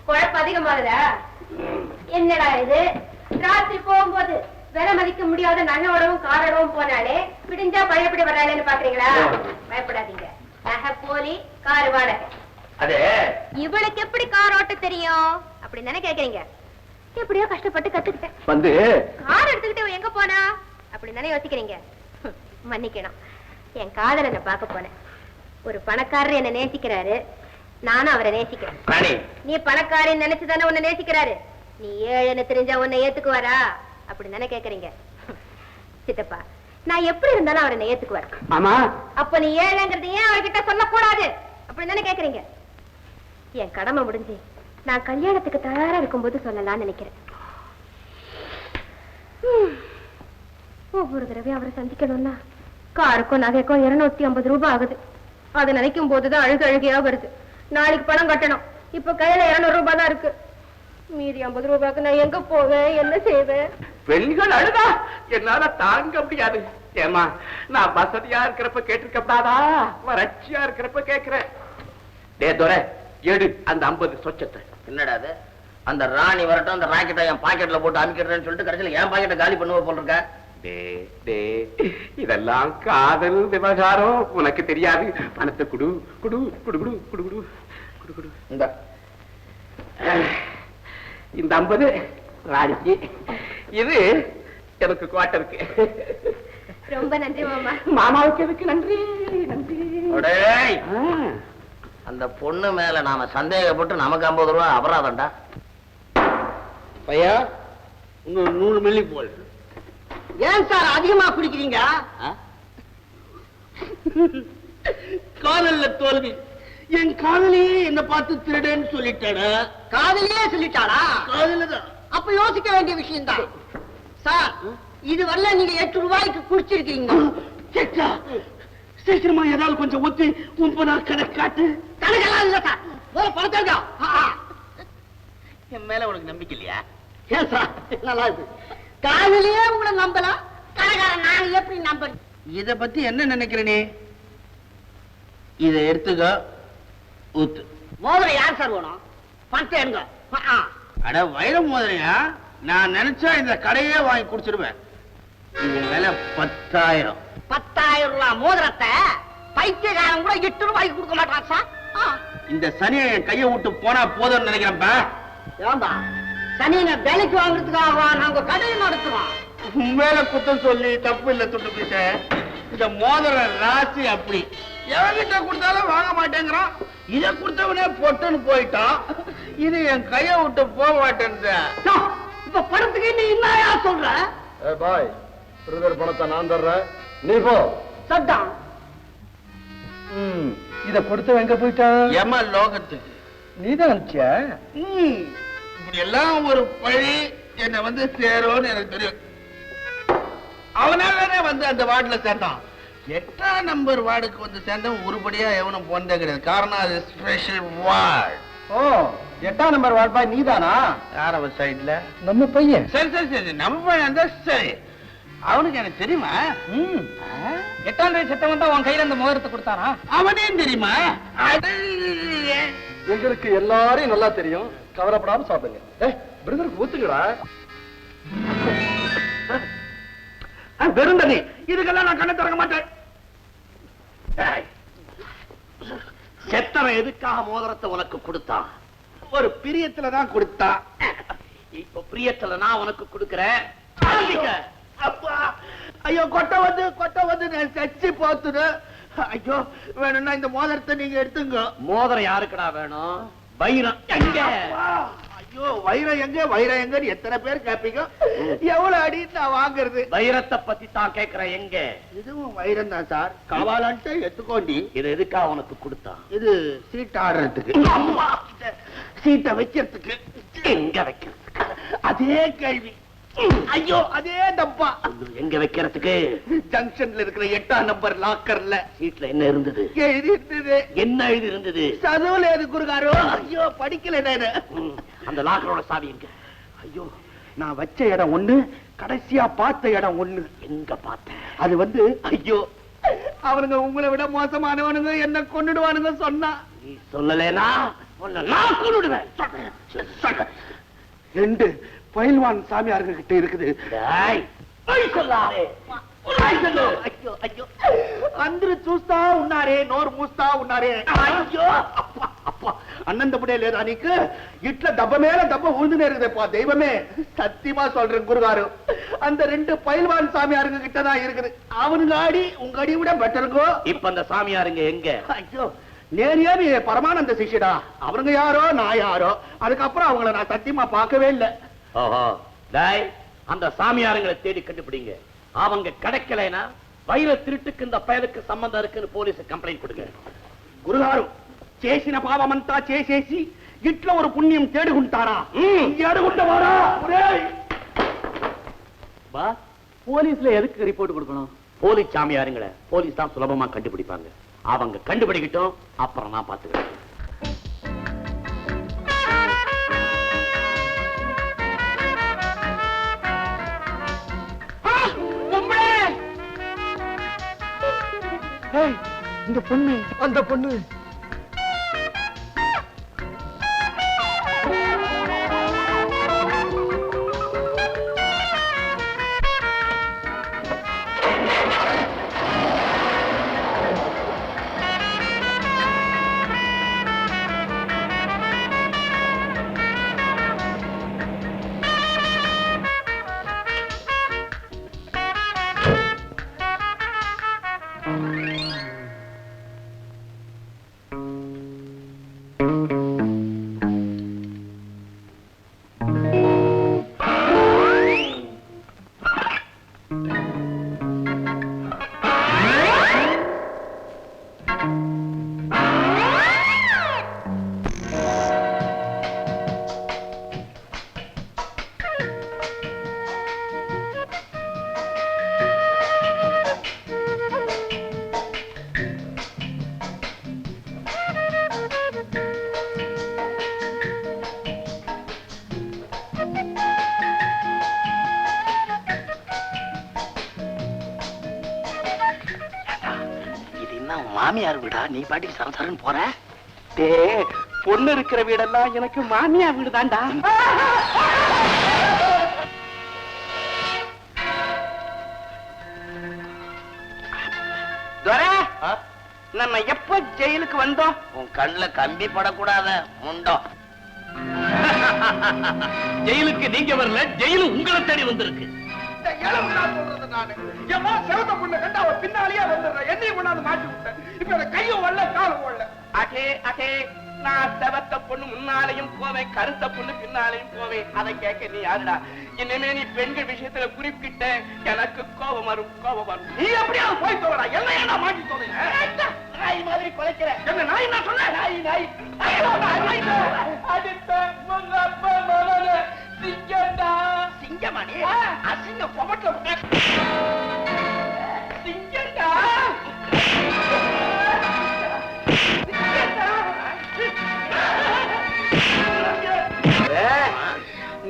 [SPEAKER 2] குழப்பம் அதிகமாகுதா? என்னடா இது, ராத்திரி போகும்போது விலை மதிக்க முடியாத நகையோடவும் காரோடவும் போனாலே விடிஞ்சா பழையபடி வர்றாளேன்னு பாக்குறீங்களா? பயப்படாதீங்க, நகை போலி, காரு வாடகை.
[SPEAKER 5] அது
[SPEAKER 2] இவளுக்கு எப்படி கார் ஓட்ட தெரியும் அப்படின்னு தானே கேக்குறீங்க? எப்படியோ கஷ்டப்பட்டு கத்துக்கிட்டேன்.
[SPEAKER 3] வந்து
[SPEAKER 2] கார் எடுத்துக்கிட்டு எங்க போனா அப்படின்னு தானே யோசிக்கிறீங்க? மன்னிக்கணும், என் காதலனை பார்க்க போனேன். ஒரு பணக்காரர் என்ன நேசிக்கிறாரு, நானும் அவரை நேசிக்கிறேன்.
[SPEAKER 5] ராணி,
[SPEAKER 2] நீ பணக்காரின்னு நினைச்சுதானே உன்னை நேசிக்கிறாரு. நீ ஏழைன்னு தெரிஞ்சா உன்னை ஏத்துக்குவாரா அப்படின்னு தானே கேக்குறீங்க? சித்தப்பா, நான் எப்படி இருந்தாலும் அவரை ஏத்துக்குவார்.
[SPEAKER 3] ஆமா,
[SPEAKER 2] அப்ப நீ ஏழைங்கிறது ஏன் அவர்கிட்ட சொல்லக்கூடாது அப்படின்னு தானே கேக்குறீங்க? என் கடமை முடிஞ்சு நான் கல்யாணத்துக்கு தயாரா இருக்கும்போது சொல்லலாம்னு நினைக்கிறேன். ஒவ்வொரு தடவையும் அவரை சந்திக்கணும்னா காருக்கும் நகைக்கும் 250 ரூபாய் ஆகுது. அதை நினைக்கும் போதுதான் அழுகையா வருது. நாளைக்கு பணம் கட்டணும். இப்ப கையில 200 ரூபாய் தான் இருக்கு. மீதி 50 ரூபாய்க்கு நான் எங்க போவேன், என்ன செய்வேன்?
[SPEAKER 4] பெண்கள் அழுதா என்னால தாங்க முடியாது. ஏமா, நான் வசதியா இருக்கிறப்ப கேட்டிருக்கப்படாதா, வறட்சியா இருக்கிறப்ப கேட்கிறேன். டே துரை, எடு அந்த 50 சொச்சத்தை.
[SPEAKER 5] என்னடா அது? அந்த ராணி வரட்டும், அந்த ராக்கெட்டை என் பாக்கெட்ல போட்டு அமைக்கிறேன்னு சொல்லிட்டு கடைசியில் என் பாக்கெட்டை காலி பண்ணுவ போல் இருக்க.
[SPEAKER 4] இதெல்லாம் காதல் விவகாரம், உனக்கு தெரியாது. பணத்தை குடு குடு குடு குடு குடு குடு குடு குடு. இந்த 50 ராணிக்கு, இது எனக்கு குவாட்டருக்கு.
[SPEAKER 2] ரொம்ப நன்றி மாமா.
[SPEAKER 4] மாமாவுக்கு எதுக்கு நன்றி? நன்றி.
[SPEAKER 5] அந்த பொண்ணு மேல நாம சந்தேகப்பட்டு நமக்கு 50 ரூபாய் அபராதம்டா.
[SPEAKER 3] பையா, இன்னொரு 100 மில்லி போல்.
[SPEAKER 5] ஏன் சார் அதிகமா குடிக்கிறீங்க?
[SPEAKER 3] காதல்ல தோல்வி. என் காதலியே என்ன பார்த்து திருடன்னு சொல்லிட்டாடா.
[SPEAKER 5] காதலியே சொல்லிட்டாளா?
[SPEAKER 3] காதலதான்.
[SPEAKER 5] அப்ப யோசிக்க வேண்டிய விஷயம் தான் சார். இது வரல நீங்க 8 ரூபாய்க்கு குடிச்சிருக்கீங்க.
[SPEAKER 3] சீக்கிரமா ஏதாவது கொஞ்சம் ஒத்தி 9 கணக்கு காட்டு.
[SPEAKER 5] கணக்கெல்லாம் இல்ல சார், பணத்தாங்க.
[SPEAKER 3] என் மேல உனக்கு நம்பிக்கை இல்லையா?
[SPEAKER 5] ஏன் சார் நல்லா இருக்கு. காதலியே உங்களை நம்பலாம், கணக்காரன் நான் எப்படி நம்புறேன்?
[SPEAKER 3] இத பத்தி என்ன நினைக்கிற நீ? இதை எடுத்துக்க, ஊத்து.
[SPEAKER 5] மோதிரம் யார் சார் வேணும்? பணத்தை எடுங்க.
[SPEAKER 3] அட வைர மோதிரையா? நான் நினைச்சா இந்த கடையே வாங்கி குடிச்சிருவேன். இது விலை 10,000.
[SPEAKER 5] 10,000 ரூபாய் மோதிரத்தை பைத்தியக்காரன் கூட 8 ரூபாய்க்கு கொடுக்க மாட்டான் சார்.
[SPEAKER 3] இந்த சனியை என் கையை விட்டு போனா போதும்னு நினைக்கிறேன்ப்பா.
[SPEAKER 5] ஏன்பா சனியை வேலைக்கு வாங்குறதுக்காக நாங்க கடையை நடத்துவோம்.
[SPEAKER 3] மேல குத்தம் சொல்லி தப்பு இல்ல துட்டு பிடிச்ச. இந்த மோதிர ராசி அப்படி எவங்கிட்ட கொடுத்தாலும் வாங்க மாட்டேங்கிறான். இதை கொடுத்தவனே பொட்டுன்னு போயிட்டான். இது என் கையை விட்டு போக மாட்டேன்.
[SPEAKER 5] இப்ப பணத்துக்கு நீ என்னயா சொல்ற?
[SPEAKER 6] பாய், பிரதர் பணத்தை நான் தர்றேன், நீ போ.
[SPEAKER 5] சட்டான்
[SPEAKER 6] இத கொடுத்து எங்க போயிட்டான்?
[SPEAKER 3] எம லோகத்துக்கு.
[SPEAKER 6] நீதான் அனுப்பிச்சியா?
[SPEAKER 3] இப்படி எல்லாம் ஒரு பழி என்ன வந்து சேரும்னு எனக்கு தெரியும். அவனாலே வந்து அந்த வார்டுல சேர்ந்தான். 8ஆம் நம்பர் வார்டுக்கு வந்து சேர்ந்தவன் உருப்படியா எவனும் போனதே கிடையாது. காரணம் அது ஸ்பெஷல் வார்டு.
[SPEAKER 6] ஓ, 8ஆம் நம்பர் வார்டு பாய் நீதானா?
[SPEAKER 3] யார் அவன் சைட்ல?
[SPEAKER 6] நம்ம பையன்.
[SPEAKER 3] சரி சரி சரி, நம்ம பையன் தான். சரி, அவனுக்கு எனக்கு தெரியுமா?
[SPEAKER 1] 8ஆம் தேதி செத்தவன் தான் உன் கையில அந்த மோதிரத்தை கொடுத்தானா?
[SPEAKER 3] அவனையும் தெரியுமா?
[SPEAKER 6] எங்களுக்கு எல்லாரையும் நல்லா தெரியும், கவலைப்படாம சாப்பிடுங்க. பிரதருக்கு ஊத்துக்கடா.
[SPEAKER 3] வெறுந்தனி, இதுக்கெல்லாம் நான் கண்ணை திறக்க மாட்டேன்.
[SPEAKER 5] செத்தவன் எதுக்காக மோதிரத்தை உனக்கு கொடுத்தான்?
[SPEAKER 3] ஒரு பிரியத்துலதான் கொடுத்தான்.
[SPEAKER 5] இப்ப பிரியத்துல நான் உனக்கு கொடுக்கிறேன்.
[SPEAKER 3] அப்பா, ஐயோ, கொட்டை வந்து நான் சச்சி போத்துது. ஐயோ, வேணும்னா இந்த மோதிரத்தை நீங்க எடுத்துங்க.
[SPEAKER 5] மோதிரம் யாருக்குடா வேணும்? வைரம் எங்க?
[SPEAKER 3] ஐயோ, வைரம் எங்க வைரம் எங்கன்னு எத்தனை பேர் கேப்பீங்க? எவ்வளவு அடி நான் வாங்குறது?
[SPEAKER 5] வைரத்தை பத்தி தான் கேக்குறேன். எங்க?
[SPEAKER 3] இதுவும் வைரம் தான் சார். காவாலான்ட்டு எடுத்துக்கோண்டி.
[SPEAKER 5] இது எதுக்காக உனக்கு கொடுத்தான்?
[SPEAKER 3] இது சீட் ஆடுறதுக்கு, சீட்டை வைக்கிறதுக்கு.
[SPEAKER 5] எங்க வைக்கிறதுக்கு?
[SPEAKER 3] அதே கேள்வி. ஐயோ, அதே டப்பா.
[SPEAKER 5] எங்க வைக்கிறதுக்கு?
[SPEAKER 3] ஜங்ஷன்ல இருக்கிற 8ஆம் நம்பர் லாக்கர்ல.
[SPEAKER 5] சீட்ல என்ன இருந்தது?
[SPEAKER 3] எழுதி இருந்தது.
[SPEAKER 5] என்ன எழுதி இருந்தது?
[SPEAKER 3] சதுவுல எது குருகாரோ? ஐயோ, படிக்கல நானு.
[SPEAKER 5] அந்த லாக்கரோட சாவி எங்க?
[SPEAKER 3] ஐயோ, நான் வச்ச இடம் ஒண்ணு, கடைசியா பார்த்த இடம் ஒண்ணு.
[SPEAKER 5] எங்க பார்த்த?
[SPEAKER 3] அது வந்து, ஐயோ, அவனுங்க உங்களை விட மோசமானவனுங்க, என்ன கொன்னுடுவானுங்க சொன்னா.
[SPEAKER 5] நீ சொல்லலேனா நான் கொன்னுடுவேன்.
[SPEAKER 3] 2 பயில்வான் சாமியாருங்க கிட்ட இருக்குது.
[SPEAKER 5] சொல்லாதே.
[SPEAKER 3] ஐயோ ஐயோ, அந்திரு చూస్తా ఉన్నారే, నోరు మూస్తా ఉన్నారే. అయ్యో, அப்பா அப்பா, అన్నంతపడే లేదా నీకు? ఇట్లా దెబ్బ మేల దెబ్బ ఊందునే இருக்குதேப்பா. தெய்வமே, சத்தியமா சொல்றேன் குருகாரு, அந்த 2 பயில்வான் சாமியாருங்க கிட்ட தான் இருக்குது. அவனுங்க அடி உங்க அடி விட பெட்டருங்கோ.
[SPEAKER 5] இப்ப அந்த சாமியாருங்க எங்க?
[SPEAKER 3] ஐயோ, நேரியா நீ பரமானந்த சிஷ்யடா. அவனுங்க யாரோ நான் யாரோ. அதுக்கப்புறம் அவங்கள நான் சத்தியமா பார்க்கவே இல்லை.
[SPEAKER 5] ஓஹோ, டேய், அந்த சாமியாருங்களை தேடி கண்டுபிடிங்க. அவங்க கிடைக்கலைனா வைர திருட்டுக்கு இந்த பயலுக்கு சம்பந்தம் இருக்குன்னு போலீஸ் கம்ப்ளைண்ட் கொடுங்க.
[SPEAKER 3] గురుగారు, చేసిన పాపమంతా చేసేసి ఇట్లా ఒక పుణ్యం తేడుకుంటారా? అడుగుంటావారా?
[SPEAKER 5] బా,
[SPEAKER 3] போலீஸ்ல எதுக்கு ரிப்போர்ட் கொடுக்கணும்?
[SPEAKER 4] போலீஸ் சாமியாருங்களை போலீஸ் தான் சுலபமா கண்டுபிடிப்பாங்க. அவங்க கண்டுபிடிக்கட்டும், அப்புறம் நான் பாத்துக்கிறேன்.
[SPEAKER 3] இந்த பொண்ணு, அந்த பொண்ணு
[SPEAKER 5] மாமியார் வீடா? நீ பாட்டுக்கு சரசரன்னு போற.
[SPEAKER 3] பொண்ணு இருக்கிற வீடெல்லாம் எனக்கு மாமியார் வீடு தான்டா. நம்ம எப்ப ஜெயிலுக்கு வந்தோம்?
[SPEAKER 5] உன் கண்ணுல கம்பி படக்கூடாத முண்டோ.
[SPEAKER 4] ஜெயிலுக்கு நீங்க வரல, ஜெயிலு உங்களை தேடி வந்திருக்கு.
[SPEAKER 6] பின்னாலேயே வந்துடுறேன். என்னையும் கொண்டாந்து மாட்டி விட்டேன். இப்ப எனக்கு கையும் வரல, காலும் வரல.
[SPEAKER 3] நான் செவத்த பொண்ணு முன்னாலையும் போவேன், கருத்த பொண்ணு பின்னாலையும் போவேன். அதை கேட்க நீ யாருடா? இனிமே நீ பெண்கள் விஷயத்துல குறிப்பிட்ட எனக்கு கோபம் வரும், கோபம் வரும்.
[SPEAKER 6] நீ எப்படியாவது போய் தோடா. என்ன ஏன்னா மாட்டி தோணுங்க?
[SPEAKER 3] நாய் மாதிரி குலைக்கிறேன்.
[SPEAKER 6] என்ன நாய்? நான் சொன்னேன்
[SPEAKER 3] நாய் நாய் சிங்கம்டா.
[SPEAKER 5] சிங்கமா நீ?
[SPEAKER 3] அசிங்க பொமட்ல சிங்கம்டா.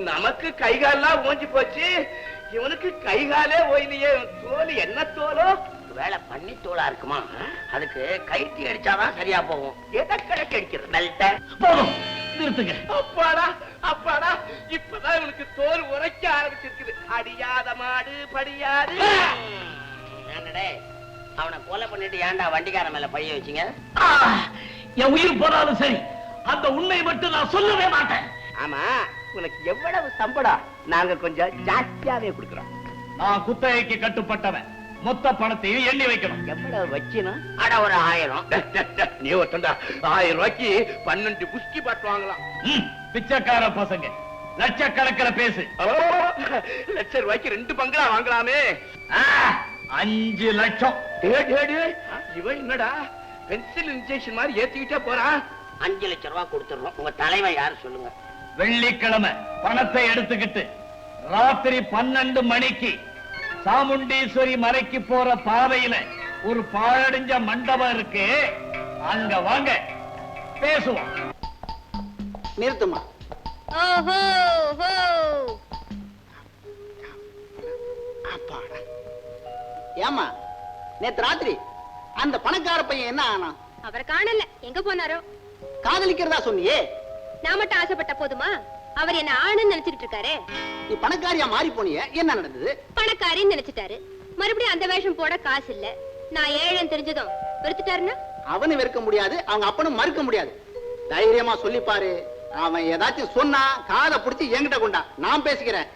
[SPEAKER 3] நமக்கு கைகாலாம் ஓஞ்சி போச்சு, இவனுக்கு கைகாலே ஓய்லையே. தோல் என்ன தோலோ?
[SPEAKER 5] வேலை பண்ணி தோலா இருக்குமா? அதுக்கு கைத்தி அடிச்சாதான் சரியா போகும். எதை கிழக்கு அடிக்கிறது? பெல்ட்ட
[SPEAKER 4] போதும், நிறுத்துங்க.
[SPEAKER 3] அப்பாடா அப்பாடா, இப்பதான் இவனுக்கு தோல் உரைக்க ஆரம்பிச்சிருக்குது. அடியாத மாடு படியாது.
[SPEAKER 5] என்னடே, அவனை கொலை பண்ணிட்டு ஏன்டா வண்டிக்கார மேல பழிய வச்சீங்க?
[SPEAKER 4] என் உயிர் போனாலும் சரி, அந்த உண்மை மட்டும் நான் சொல்லவே மாட்டேன்.
[SPEAKER 3] ஆமா, உனக்கு எவ்வளவு சம்பளம்? நாங்க கொஞ்சம் ஜாஸ்தியாவே கொடுக்கிறோம்.
[SPEAKER 4] நான் குத்தகைக்கு கட்டுப்பட்டவன். மொத்த பணத்தையும் எண்ணி வைக்கணும்.
[SPEAKER 3] எவ்வளவு வச்சினா?
[SPEAKER 5] அட ஒரு 1000.
[SPEAKER 3] நீ ஒருத்தண்டா 1000 ரூபாய்க்கு 12 குஸ்கி பாட்டு வாங்கலாம்.
[SPEAKER 4] பிச்சைக்கார பசங்க லட்சக்கணக்கில் பேசு.
[SPEAKER 3] லட்சம் ரூபாய்க்கு 2 பங்களா வாங்கலாமே.
[SPEAKER 4] 5 லட்சம்.
[SPEAKER 3] இவன் என்னடா பென்சில் இன்ஜெக்ஷன் மாதிரி ஏத்திக்கிட்டே போறான்.
[SPEAKER 5] 5 லட்சம் ரூபாய் கொடுத்துடுறோம். உங்க தலைவன் யாரு சொல்லுங்க?
[SPEAKER 4] வெள்ளிக்கிழமை பணத்தை எடுத்துக்கிட்டு ராத்திரி 12 மணிக்கு சாமுண்டீஸ்வரி மலைக்கு போற பாதையில ஒரு பாழடைஞ்ச மண்டபம் இருக்கு, அங்க வாங்க, பேசுவோம்.
[SPEAKER 5] நிறுத்துமா. ஏமா, நேத்து ராத்திரி அந்த பணக்கார பையன் என்ன ஆனா?
[SPEAKER 2] அவர் காணல, எங்க போனாரோ?
[SPEAKER 5] காதலிக்கிறதா சொன்னியே.
[SPEAKER 2] நான் மட்டும் ஆசைப்பட்ட போதுமா? அவர் என்ன ஆணுன்னு நினைச்சிட்டு இருக்காரு.
[SPEAKER 5] நீ பணக்காரியா மாறி போனியே, என்ன நடந்தது?
[SPEAKER 2] பணக்காரின்னு நினைச்சிட்டாரு. மறுபடியும் அந்த வேஷம் போட காசு இல்ல. நான் ஏழைன்னு தெரிஞ்சதும் வெறுத்துட்டாருன்னா?
[SPEAKER 5] அவனு வெறுக்க முடியாது, அவங்க அப்பனும் மறுக்க முடியாது. தைரியமா சொல்லி பாரு. அவன் ஏதாச்சும் சொன்னா காதை புடிச்சு என்கிட்ட கொண்டா, நான் பேசிக்கிறேன்.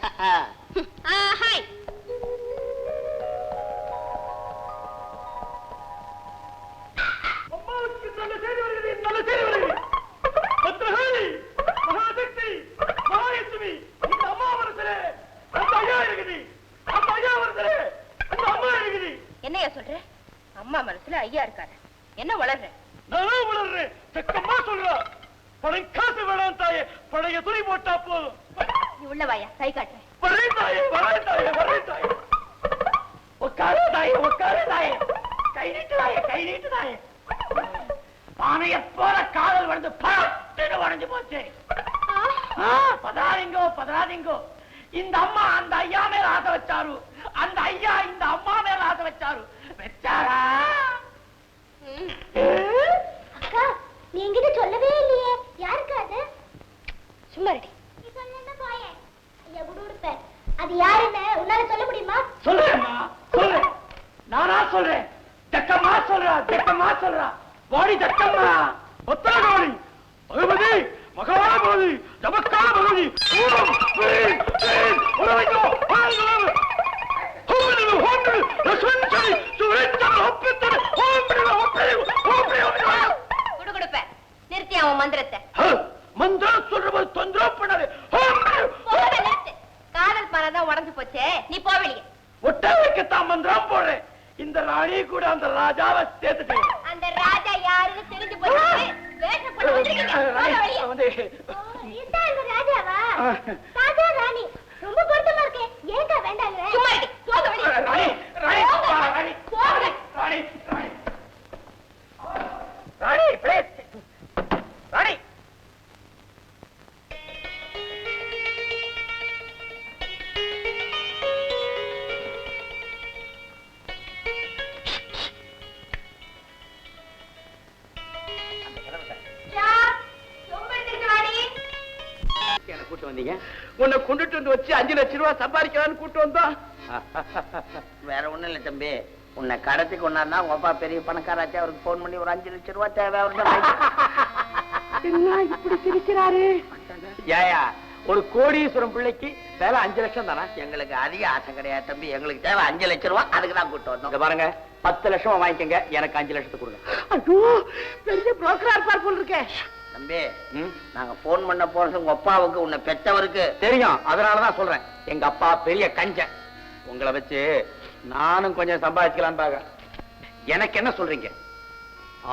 [SPEAKER 2] ஹாய். என்னையா சொல்ற? அம்மா மனசுல ஐயா இருக்காரு. என்ன வளர்ற?
[SPEAKER 4] நான் வளர்றேன். சக்கமா சொல்றா. பணம் காசு வேணாம் தாயே, பழைய துணி போட்டா போதும்.
[SPEAKER 2] நீ உள்ள வாயா, கை காட்டுறேன்.
[SPEAKER 4] வரேன் தாயே, வரேன் தாயே, வரேன் தாயே.
[SPEAKER 5] உட்காரு தாயே, உட்காரு தாயே. கை நீட்டு தாயே, கை நீட்டு தாயே. பானைய போல காதல் வந்து பட்டுன்னு உடைஞ்சு போச்சு. பதறாதீங்கோ, பதறாதீங்கோ. இந்த அம்மா அந்த ஐயா மேல ஆசை வச்சாரு, அந்த ஐயா இந்த அம்மா மேல ஆசை வச்சாரு. வச்சாரா?
[SPEAKER 2] அக்கா, நீ என்கிட்ட சொல்லவே இல்லையே. யாருக்கு அது? சும்மா ரெடி. நீ சொல்லணும்னா போயே. ஐயா குடுடுப்பேன். அது யாருன்னு உன்னால சொல்ல முடியுமா?
[SPEAKER 5] சொல்றேம்மா, சொல்றேன். நானா சொல்றேன். ஜக்கம்மா சொல்றா, ஜக்கம்மா சொல்றா. வாடி ஜக்கம்மா. ஒத்தரகோடி பகவதி மகாபகவதி நமக்கான பகவதி. ஓம் ஸ்ரீம் ஸ்ரீம் உலகோ ஆளும் ஹோமிடு ஹோமிடு ரசன்சரி சுரேச்சம் ஹொப்பத்தர ஹோமிடு ஹோமிடு ஹோமிடு.
[SPEAKER 2] குடுகுடுப்பேன். நிறுத்தி அவன் மந்திரத்தை.
[SPEAKER 5] மந்திரம் சொல்றது தொந்தரவு பண்ணாரு.
[SPEAKER 2] போட நிறுத்து. காதல் பானைதான் உடைஞ்சு போச்சே, நீ போ வெளியே.
[SPEAKER 5] ஒட்ட வைக்கத்தான் மந்திரம் போடுறேன். இந்த ராணி கூட அந்த ராஜாவை சேர்த்துட்டேன்.
[SPEAKER 2] அந்த ராஜா யாருன்னு தெரிஞ்சு போச்சு. வேஷம் போட்டு வந்திருக்கீங்க. போங்க வெளியே. இதான் இந்த ராஜாவா? ராஜா ராணி ரொம்ப பொருத்தமா இருக்கே. ஏன்டா வேண்டாங்க? சும்மா இரு. போங்க வெளியே.
[SPEAKER 5] ராணி ராணி ராணி
[SPEAKER 2] போங்க.
[SPEAKER 5] ராணி ராணி ராணி ப்ளீஸ் ராணி.
[SPEAKER 3] கூட்டு வந்தீங்க?
[SPEAKER 6] உன்னை கொண்டுட்டு வந்து வச்சு 5 லட்சம் ரூபாய் சம்பாதிக்கலான்னு கூட்டு வந்தோம்.
[SPEAKER 5] வேற ஒண்ணும் இல்ல தம்பி, உன்னை கடத்தி கொண்டாருனா உங்க அப்பா பெரிய பணக்காராச்சு, அவருக்கு போன் பண்ணி ஒரு 5 லட்சம் ரூபாய் தேவை.
[SPEAKER 6] என்ன இப்படி சிரிக்கிறாரு?
[SPEAKER 3] ஏயா, ஒரு கோடீஸ்வரம் பிள்ளைக்கு வேலை 5 லட்சம் தானா?
[SPEAKER 5] எங்களுக்கு அதிக ஆசை கிடையாது தம்பி, எங்களுக்கு தேவை 5 லட்சம் ரூபாய். அதுக்கு தான் கூட்டு வந்தோம்.
[SPEAKER 3] இங்க பாருங்க, 10 லட்சம் வாங்கிக்கங்க, எனக்கு 5 லட்சத்துக்கு கொடுங்க.
[SPEAKER 6] ஐயோ, பெரிய புரோக்கரா இருப்பார் போல் இருக்கே.
[SPEAKER 5] தம்பி, நாங்க போன் பண்ண போறது உங்க அப்பாவுக்கு, உன்னை பெற்றவருக்கு
[SPEAKER 3] தெரியும், அதனாலதான் சொல்றேன். எங்க அப்பா பெரிய கஞ்சன். உங்களை வச்சு நானும் கொஞ்சம் சம்பாதிக்கலாம் பாக்க. எனக்கு என்ன சொல்றீங்க?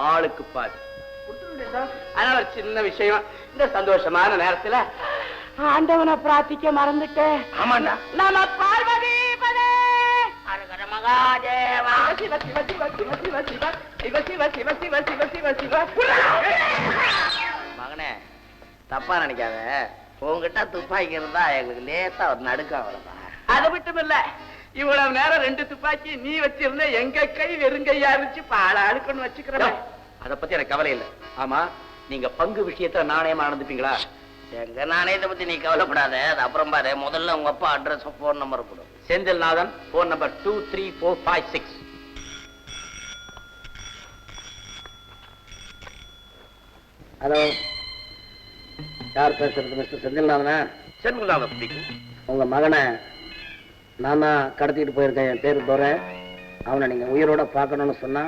[SPEAKER 3] ஆளுக்கு பாதி. அதனால ஒரு சின்ன விஷயம், இந்த சந்தோஷமான நேரத்துல
[SPEAKER 6] ஆண்டவனை பிரார்த்திக்க மறந்துட்டேன்.
[SPEAKER 5] ஆமாண்டா.
[SPEAKER 6] நம்ம பார்வதி பதே
[SPEAKER 5] அரகர மகாதேவா.
[SPEAKER 6] சிவ சிவ சிவ சிவ சிவ சிவ சிவ சிவ சிவ சிவ சிவ சிவ சிவ.
[SPEAKER 5] மகனே, தப்பா நினைக்காத. உங்ககிட்ட துப்பாக்கி இருந்தா எங்களுக்கு லேசா ஒரு நடுக்கம் வருதா?
[SPEAKER 6] அது மட்டும் இல்ல, இவ்வளவு நேரம் 2 துப்பாக்கி நீ வச்சிருந்த, எங்க கை வெறுங்கையா இருந்துச்சு. பாலாளுக்குன்னு வச்சுக்கிறேன்.
[SPEAKER 3] அத பத்தி எனக்கு கவலை இல்லை. ஆமா, நீங்க பங்கு விஷயத்துல நாணயமா நடந்துப்பீங்களா?
[SPEAKER 5] எங்க நாணயத்தை பத்தி நீ கவலைப்படாத, அது அப்புறம் பாரு. முதல்ல உங்க அப்பா அட்ரஸ், போன் நம்பர் கொடு.
[SPEAKER 3] Senthilnathan, phone number 23456.
[SPEAKER 5] ஹலோ, யார் பேசுறது? மிஸ்டர் செந்தில்நாதனா?
[SPEAKER 3] செந்தில்நாதன் ஸ்பீக்கிங்.
[SPEAKER 5] உங்க மகனை நான் தான் கடத்திட்டு போயிருக்கேன். என் பேரு துரை. அவனை நீங்க உயிரோட பார்க்கணும்னு சொன்னா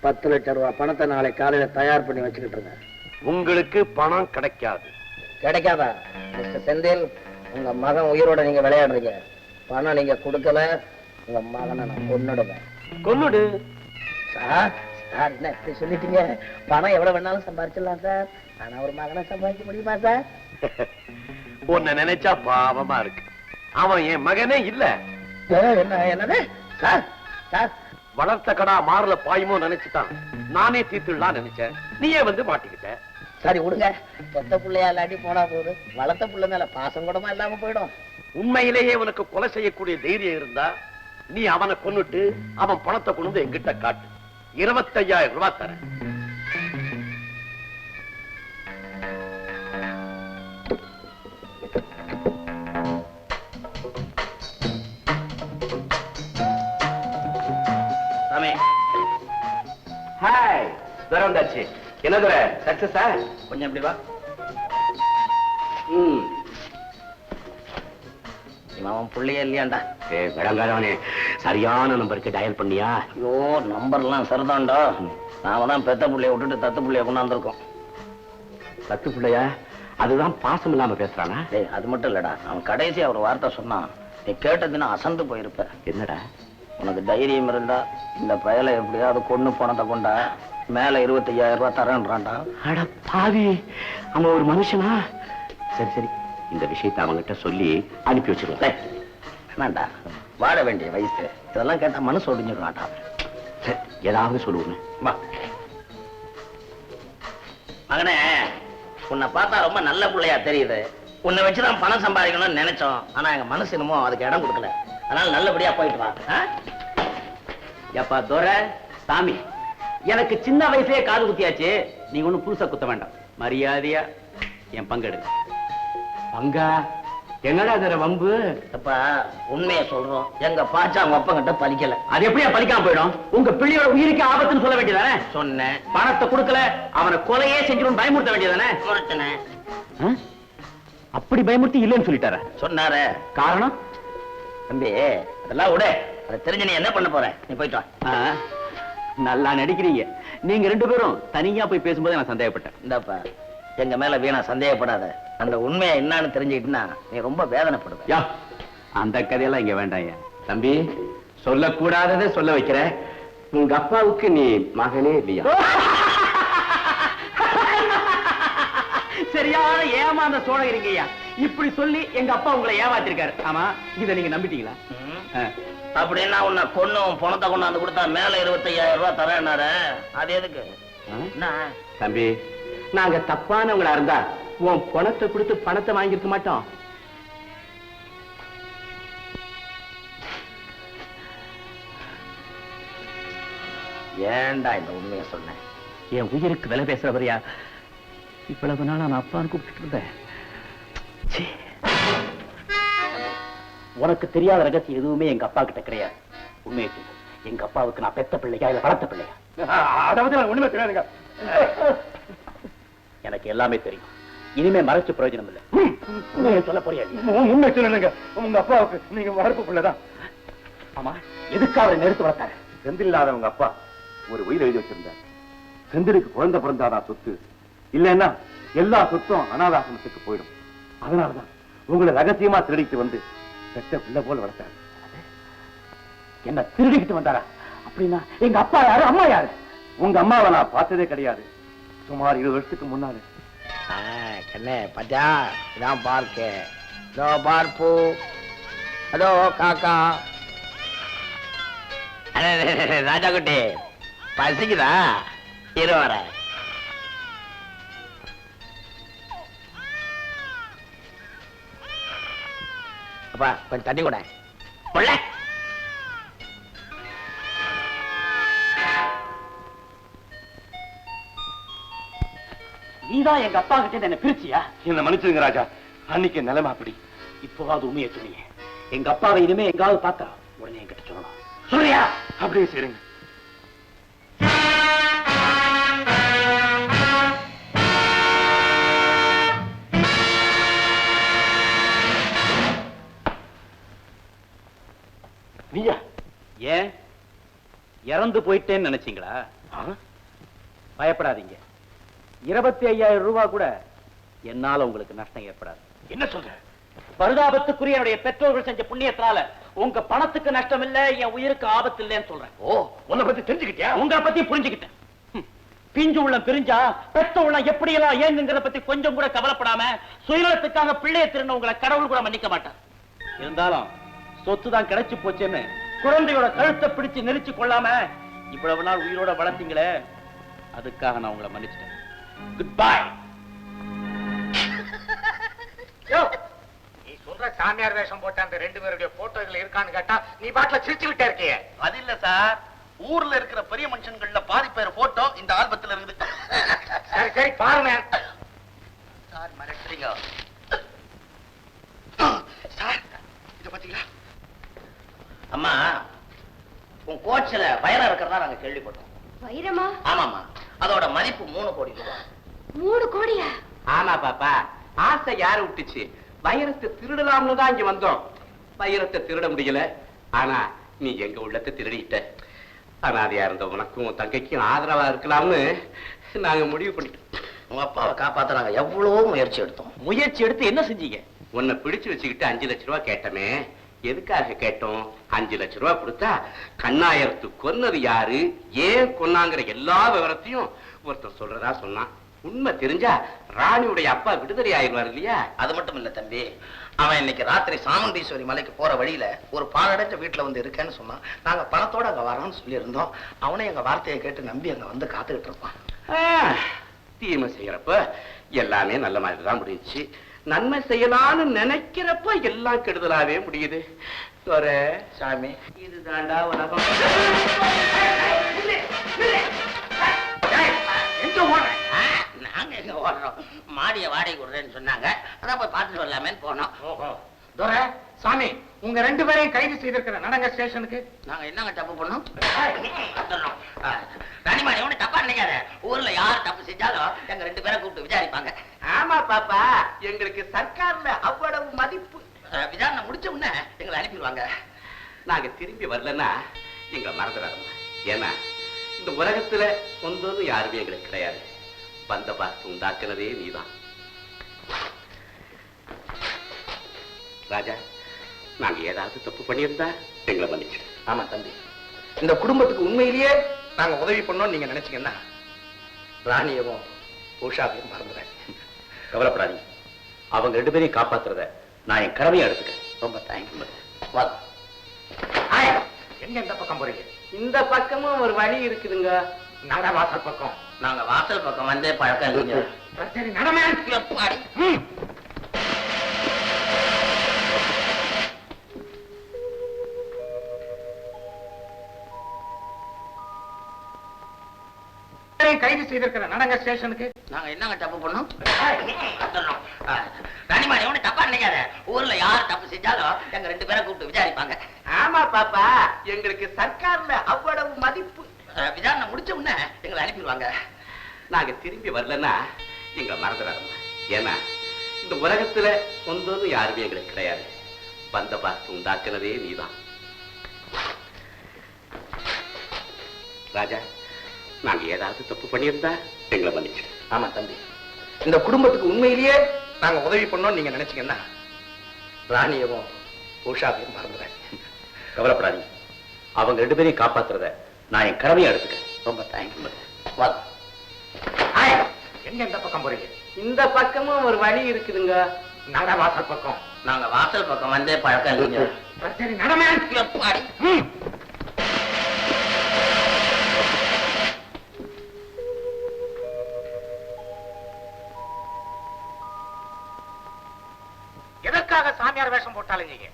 [SPEAKER 5] 10 லட்சம் ரூபாய் பணத்தை நாளை காலையில தயார் பண்ணி வச்சுக்கிட்டு இருக்கேன்.
[SPEAKER 3] உங்களுக்கு பணம் கிடைக்காது.
[SPEAKER 5] கிடைக்காதா? மிஸ்டர் செந்தில், உங்க மகன் உயிரோட நீங்க விளையாடுறீங்க. பணம் நீங்க கொடுக்கல, உங்க மகனை நான் கொன்னுடுவேன்.
[SPEAKER 3] கொன்னுடு.
[SPEAKER 5] சார், சார் என்ன இப்படி சொல்லிட்டீங்க? பணம் எவ்வளவு வேணாலும் சம்பாதிச்சிடலாம் சார், ஆனா ஒரு மகனை சம்பாதிக்க முடியுமா சார்?
[SPEAKER 3] உன்னை நினைச்சா பாவமா இருக்கு. அவன் என் மகனே இல்ல.
[SPEAKER 5] என்னது சார்? சார்,
[SPEAKER 3] வளர்த்த கடா மாறல பாயுமோ நினைச்சுட்டான். நானே தீர்த்துடலாம் நினைச்சேன், நீயே வந்து மாட்டிக்கிட்ட.
[SPEAKER 5] சரி விடுங்க, பெத்த பிள்ளையா இல்லாட்டி போனா போகுது. வளர்த்த பிள்ளை மேல பாசம் கூடமா இல்லாம போயிடும்.
[SPEAKER 3] உண்மையிலேயே உனக்கு கொலை செய்யக்கூடிய தைரியம் இருந்தா நீ அவனை கொன்னுட்டு அவன் பணத்தை கொண்டு வந்து எங்கிட்ட காட்டு. 25,000 ரூபாய் தரேன்.
[SPEAKER 5] சாமி,
[SPEAKER 3] ஹாய், துரை வந்தாச்சு. என்ன துரை, சக்சஸா?
[SPEAKER 5] கொஞ்சம் எப்படி வா. அவன் புள்ளையே இல்லையாண்டா?
[SPEAKER 3] விளங்காதவனே, சரியான நம்பருக்கு டயல் பண்ணியா?
[SPEAKER 5] ஐயோ, நம்பர்லாம் சரிதான்டா. நாம தான் பெத்த புள்ளைய விட்டுட்டு தத்து புள்ளைய கொண்டாந்துருக்கோம்.
[SPEAKER 3] தத்து பிள்ளையா? அதுதான் பாசம் இல்லாம பேசுறானா?
[SPEAKER 5] டேய், அது மட்டும் இல்லடா, அவன் கடைசியா ஒரு வார்த்தை சொன்னான். நீ கேட்டதுன்னு அசந்து போயிருப்ப.
[SPEAKER 3] என்னடா?
[SPEAKER 5] உனக்கு தைரியம் இருந்தா இந்த பயலை எப்படியாவது கொன்னு பணத்தை கொண்டா மேல 25,000 ரூபாய் தரேன்றான்டா.
[SPEAKER 3] அட பாவி, அவன் ஒரு மனுஷனா? சரி சரி, இந்த விஷயத்தை அவங்கிட்ட சொல்லி அனுப்பி வச்சிருவேன்.
[SPEAKER 5] வேண்டாம், வாழ வேண்டிய வயசு. இதெல்லாம் கேட்டா மனசு ஒடிஞ்சிடும். சரி, ஏதாவது சொல்லுவேன். வா மகனே, உன்னை பார்த்தா ரொம்ப நல்ல பிள்ளையா தெரியுது. உன்னை வச்சுதான் பணம் சம்பாதிக்கணும்னு நினைச்சோம். ஆனா எங்க மனசு என்னமோ அதுக்கு இடம் கொடுக்கல. அதனால நல்லபடியா போயிட்டு வா.
[SPEAKER 3] எப்பா துரை, சாமி, எனக்கு சின்ன வயசுலயே காது குத்தியாச்சு. நீங்க ஒண்ணும் புதுசா குத்த வேண்டாம். மரியாதையா என் பங்கெடுங்க. பங்கா? என்னடா அதுல வம்பு?
[SPEAKER 5] அப்பா உண்மையை சொல்றோம், எங்க பாச்சா அவங்க அப்பா கிட்ட பலிக்கல.
[SPEAKER 3] அது எப்படியா பலிக்காம போயிடும்? உங்க பிள்ளையோட உயிருக்கு ஆபத்துன்னு சொல்ல வேண்டியதானே?
[SPEAKER 5] சொன்னேன்.
[SPEAKER 3] பணத்தை கொடுக்கல, அவனை கொலையே செஞ்சிடும் பயமுறுத்த வேண்டியதானே?
[SPEAKER 5] முறைச்சனேன்.
[SPEAKER 3] அப்படி பயமுறுத்தி இல்லைன்னு சொல்லிட்டார?
[SPEAKER 5] சொன்னாரு.
[SPEAKER 3] காரணம்?
[SPEAKER 5] தம்பி அதெல்லாம் விட, அதை தெரிஞ்சு நீ என்ன பண்ண போற? நீ போயிட்டு வா.
[SPEAKER 3] நல்லா நடிக்கிறீங்க. நீங்க ரெண்டு பேரும் தனியா போய் பேசும்போது நான் சந்தேகப்பட்டேன்.
[SPEAKER 5] இந்தாப்பா, எங்க மேல வீணா சந்தேகப்படாத. அந்த உண்மையை என்னன்னு தெரிஞ்சுக்கிட்டுனா நீ ரொம்ப வேதனைப்படுவ.
[SPEAKER 3] யா, அந்த கதையெல்லாம் இங்க வேண்டாம். தம்பி, சொல்லக்கூடாததை சொல்ல வைக்கிற. உங்க அப்பாவுக்கு நீ மகனே இல்லையா? சரியான ஏமாந்த சோழகிறீங்கய்யா. இப்படி சொல்லி எங்க அப்பா உங்களை ஏமாத்திருக்காரு. ஆமா, இதை நீங்க நம்பிட்டீங்களா?
[SPEAKER 5] அப்படின்னா உன்னை கொன்னும் பணத்தை கொண்டாந்து கொடுத்தா மேல 25,000 ரூபாய் தரேன்னாரு. அது எதுக்கு?
[SPEAKER 3] தம்பி, நாங்க தப்பானவங்களா இருந்தா உன் பணத்தை கொடுத்து பணத்தை வாங்கிருக்க மாட்டோம்.
[SPEAKER 5] ஏன்டா இந்த உண்மையை சொன்னேன்?
[SPEAKER 3] என் உயிருக்கு விலை பேசுறவரையா இவ்வளவு நாள் நான் அப்பான்னு கூப்பிட்டு இருந்தேன். உனக்கு தெரியாத ரகசியம் எதுவுமே எங்க அப்பா கிட்ட கிடையாது. உண்மையை சொல்லு, எங்க அப்பாவுக்கு நான் பெத்த பிள்ளையா இல்ல வளர்த்த பிள்ளையா?
[SPEAKER 1] அதாவது உண்மை தெரியாதுங்க.
[SPEAKER 3] எனக்கு எல்லாமே தெரியும். இனிமே மறைச்சு பிரயோஜனம் இல்லை. சொல்ல போறியா?
[SPEAKER 1] உண்மை சொல்லுங்க. உங்க அப்பாவுக்கு நீங்க வளர்ப்பு பிள்ளைதான்.
[SPEAKER 3] ஆமா, எதுக்கு அவரை நிறுத்து வளர்த்தாரு?
[SPEAKER 1] செந்தில்லாத உங்க அப்பா ஒரு உயிர் எழுதி வச்சிருந்தார். செந்திலுக்கு குழந்தை பிறந்தாதான் சொத்து, இல்லைன்னா எல்லா சொத்தும் அனாதாசிரமத்துக்கு போயிடும். அதனாலதான் உங்களை ரகசியமா திருடிட்டு வந்து பெற்ற பிள்ளை போல வளர்த்தாரு.
[SPEAKER 3] என்ன திருடிக்கிட்டு வந்தாரா? அப்படின்னா எங்க அப்பா யாரு, அம்மா யாரு?
[SPEAKER 1] உங்க அம்மாவை நான் பார்த்ததே கிடையாது. சுமார் 20 வருஷத்துக்கு முன்னாலே.
[SPEAKER 5] கண்ணே பாத்தியா, இதான் பார்க்க. இதோ பார்ப்பு, அதோ காக்கா. ராஜா குட்டி பசிக்குதா? இரு வர. அப்பா கொஞ்சம் தண்ணி கூட.
[SPEAKER 3] நீதான் எங்க அப்பா கிட்ட என்ன பிரிச்சியா?
[SPEAKER 1] என்ன மன்னிச்சிருங்க ராஜா, அன்னைக்கு நிலைமை அப்படி.
[SPEAKER 3] இப்போவாது உண்மையை சொன்னீங்க. எங்க அப்பாவை இனிமே எங்காவது பார்த்தா உடனே என்கிட்ட சொல்லணும்.
[SPEAKER 1] சொல்றியா? அப்படியே சரிங்க.
[SPEAKER 3] நீயா? ஏன் இறந்து போயிட்டேன்னு நினைச்சீங்களா? பயப்படாதீங்க. 25,000 ரூபாய் கூட என்னால உங்களுக்கு நஷ்டம் ஏற்படாது.
[SPEAKER 1] என்ன சொல்ற?
[SPEAKER 3] பரிதாபத்துக்குரிய என்னுடைய பெற்றோர்கள் செஞ்ச புண்ணியத்தினால உங்க பணத்துக்கு நஷ்டம் இல்ல, என் உயிருக்கு ஆபத்து இல்லைன்னு சொல்றேன்.
[SPEAKER 1] ஓ, உன்னை பத்தி தெரிஞ்சுக்கிட்டியா?
[SPEAKER 3] உங்களை பத்தி புரிஞ்சுக்கிட்டேன். பிஞ்சு உள்ளம் பிரிஞ்சா பெத்த உள்ளம் எப்படி எல்லாம் ஏங்குங்கிறத பத்தி கொஞ்சம் கூட கவலைப்படாம சுயநலத்துக்காக பிள்ளைய திருந்த உங்களை கடவுள் கூட மன்னிக்க மாட்டார். இருந்தாலும் சொத்து தான் கிடைச்சு போச்சேன்னு குழந்தையோட கழுத்தை பிடிச்சு நெரிச்சு கொள்ளாம இவ்வளவு நாள் உயிரோட வளர்த்தீங்களே, அதுக்காக நான் உங்களை மன்னிச்சிட்டேன். Good bye.
[SPEAKER 6] நீ சொல்ற சாமியார் வேஷம் போட்ட அந்த 2 பேருடைய போட்டோ இதுல இருக்கான்னு கேட்டா நீ பாட்டுல சிரிச்சுக்கிட்டே இருக்கியே.
[SPEAKER 5] அது இல்ல சார், ஊர்ல இருக்கிற பெரிய மனுஷன்கள்ல பாதி பேர் போட்டோ இந்த ஆல்பத்துல இருக்குது.
[SPEAKER 6] சரி சரி பாருங்க.
[SPEAKER 5] சார் மிரட்டுறீங்க. சார் இத பாத்தீங்களா? அம்மா, உன் கோட்ஸ்ல வயரா இருக்கிறதா நாங்க கேள்விப்பட்டோம்.
[SPEAKER 2] வைரமா?
[SPEAKER 5] ஆமாமா, அதோட மதிப்பு 3 கோடி ரூபாய்.
[SPEAKER 2] 3 கோடியா?
[SPEAKER 4] ஆமா பாப்பா, ஆசை யாரு விட்டுச்சு? வைரத்தை திருடலாம்னு தான் இங்க வந்தோம். வைரத்தை திருட முடியல, ஆனா நீ எங்க உள்ளத்தை திருடிட்ட. அனாதையா இருந்த உனக்கும் உன் தங்கைக்கும் ஆதரவா இருக்கலாம்னு நாங்க முடிவு பண்ணிட்டோம்.
[SPEAKER 5] உங்க அப்பாவை காப்பாத்த நாங்க எவ்வளவோ முயற்சி எடுத்தோம்.
[SPEAKER 3] முயற்சி எடுத்து என்ன செஞ்சீங்க?
[SPEAKER 4] உன்னை பிடிச்சு வச்சுக்கிட்டு 5 லட்சம் ரூபாய் கேட்டமே. எதுக்காக கேட்டோம்? 5 லட்சம் ரூபாய் கொடுத்தா கண்ணாயிரத்து கொன்னது யாரு, ஏன் கொன்னாங்கிற எல்லா விவரத்தையும் ஒருத்தர் சொல்றதா சொன்னான். உண்மை தெரிஞ்சா ராணியுடைய அப்பா விடுதலை ஆயிடுவார் இல்லையா?
[SPEAKER 5] அது மட்டும் இல்ல தம்பி, அவன் இன்னைக்கு ராத்திரி சாமுண்டீஸ்வரி மலைக்கு போற வழியில ஒரு பாலடைஞ்ச வீட்டுல வந்து இருக்கேன்னு சொன்னான். நாங்க பணத்தோட அங்க வரோம்னு சொல்லி இருந்தோம். அவனே எங்க வார்த்தையை கேட்டு நம்பி அங்க வந்து காத்துக்கிட்டு இருப்பான்.
[SPEAKER 4] தீமை செய்யறப்ப எல்லாமே நல்ல மாதிரி தான் முடிஞ்சுச்சு. நன்மை செய்யலான்னு நினைக்கிறப்ப எல்லாம் கெடுதலாவே முடியுது.
[SPEAKER 5] சாமி,
[SPEAKER 4] இதுதாண்டா உலகம்.
[SPEAKER 5] எங்க ஓடுறேன்? நாங்க எங்க ஓடுறோம்? மாடிய வாடகை விடுறேன்னு சொன்னாங்க, அதான் போய் பார்த்துட்டு வரலாமேன்னு போனோம்.
[SPEAKER 3] துரை, சாமி, உங்க 2 பேரையும் கைது செய்திருக்கிற நடங்க ஸ்டேஷனுக்கு.
[SPEAKER 5] நாங்க என்னங்க தப்பு பண்ணோம்? ராணிமாடி ஒண்ணு தப்பா நினைக்காத. ஊர்ல யார் தப்பு செஞ்சாலும் எங்க 2 பேரை கூப்பிட்டு விசாரிப்பாங்க.
[SPEAKER 4] ஆமா பாப்பா, எங்களுக்கு சர்க்கார்ல அவ்வளவு மதிப்பு.
[SPEAKER 5] விசாரணை முடிச்ச உடனே எங்களை அனுப்பிடுவாங்க.
[SPEAKER 4] நாங்க திரும்பி வரலன்னா எங்களை மறந்துடாதம்மா. ஏன்னா இந்த உலகத்துல சொந்தம்னு யாருமே எங்களுக்கு கிடையாது. பந்த பார்த்து உண்டாக்குனதே நீதான். ராஜா, நாங்க ஏதாவது தப்பு பண்ணியிருந்தா எங்களை மன்னிச்சு.
[SPEAKER 5] ஆமா தம்பி, இந்த குடும்பத்துக்கு உண்மையிலேயே நாங்க உதவி பண்ணோம் நீங்க நினைச்சீங்கன்னா ராணியவும் உஷாவையும் மறந்துறேன்.
[SPEAKER 4] கவலைப்படாதீங்க. அவங்க 2 பேரையும் காப்பாத்துறத நான் என் கடமையை எடுத்துக்கிறேன்.
[SPEAKER 5] ரொம்ப தேங்க்ஸ். வாங்க.
[SPEAKER 3] எங்க இந்த பக்கம் போறீங்க?
[SPEAKER 4] இந்த பக்கமும் ஒரு வழி இருக்குதுங்க.
[SPEAKER 3] நடவாசல் பக்கம்.
[SPEAKER 5] நாங்க வாசல் பக்கம் வந்தே பழக்கம் இல்லைங்க.
[SPEAKER 3] சரி, நடமே.
[SPEAKER 5] எப்பாடி?
[SPEAKER 3] கைது செய்திருக்கிற நடங்க ஸ்டேஷனுக்கு.
[SPEAKER 5] நாங்க என்னங்க தப்பு பண்ணோம்? ராணிமாடி ஒண்ணு தப்பா நினைக்காத. ஊர்ல யார் தப்பு செஞ்சாலும் எங்க 2 பேரை கூப்பிட்டு விசாரிப்பாங்க.
[SPEAKER 4] ஆமா பாப்பா, எங்களுக்கு சர்க்கார்ல அவ்வளவு மதிப்பு.
[SPEAKER 5] விசாரணை முடிச்ச உடனே எங்களை அனுப்பிடுவாங்க.
[SPEAKER 4] நாங்க திரும்பி வரலன்னா எங்களை மறந்துடாதம்மா. ஏன்னா இந்த உலகத்துல சொந்தம்னு யாருமே எங்களுக்கு கிடையாது. பந்த பார்த்து உண்டாக்குனதே நீதான். ராஜா, நாங்க ஏதாவது தப்பு பண்ணியிருந்தா எங்களை மன்னிச்சு.
[SPEAKER 5] ஆமா தம்பி, இந்த குடும்பத்துக்கு உண்மையிலேயே நாங்க உதவி பண்ணோம் நீங்க நினைச்சீங்கன்னா ராணியவும் உஷாவையும் மறந்துறேன்.
[SPEAKER 4] கவலைப்படாதீங்க. அவங்க 2 பேரையும் காப்பாத்துறத நான் என் கடமையை எடுத்துக்கிறேன்.
[SPEAKER 5] ரொம்ப தேங்க்ஸ். வாங்க.
[SPEAKER 3] எங்க இந்த பக்கம் போறீங்க?
[SPEAKER 4] இந்த பக்கமும் ஒரு வழி இருக்குதுங்க.
[SPEAKER 3] நடவாசல் பக்கம்.
[SPEAKER 5] நாங்க வாசல் பக்கம் வந்தே பழக்கம் இல்லைங்க.
[SPEAKER 3] சரி, நடமே.
[SPEAKER 5] எப்பாடி?
[SPEAKER 3] எதற்காக சாமியார் வேஷம் போட்டாலுங்க?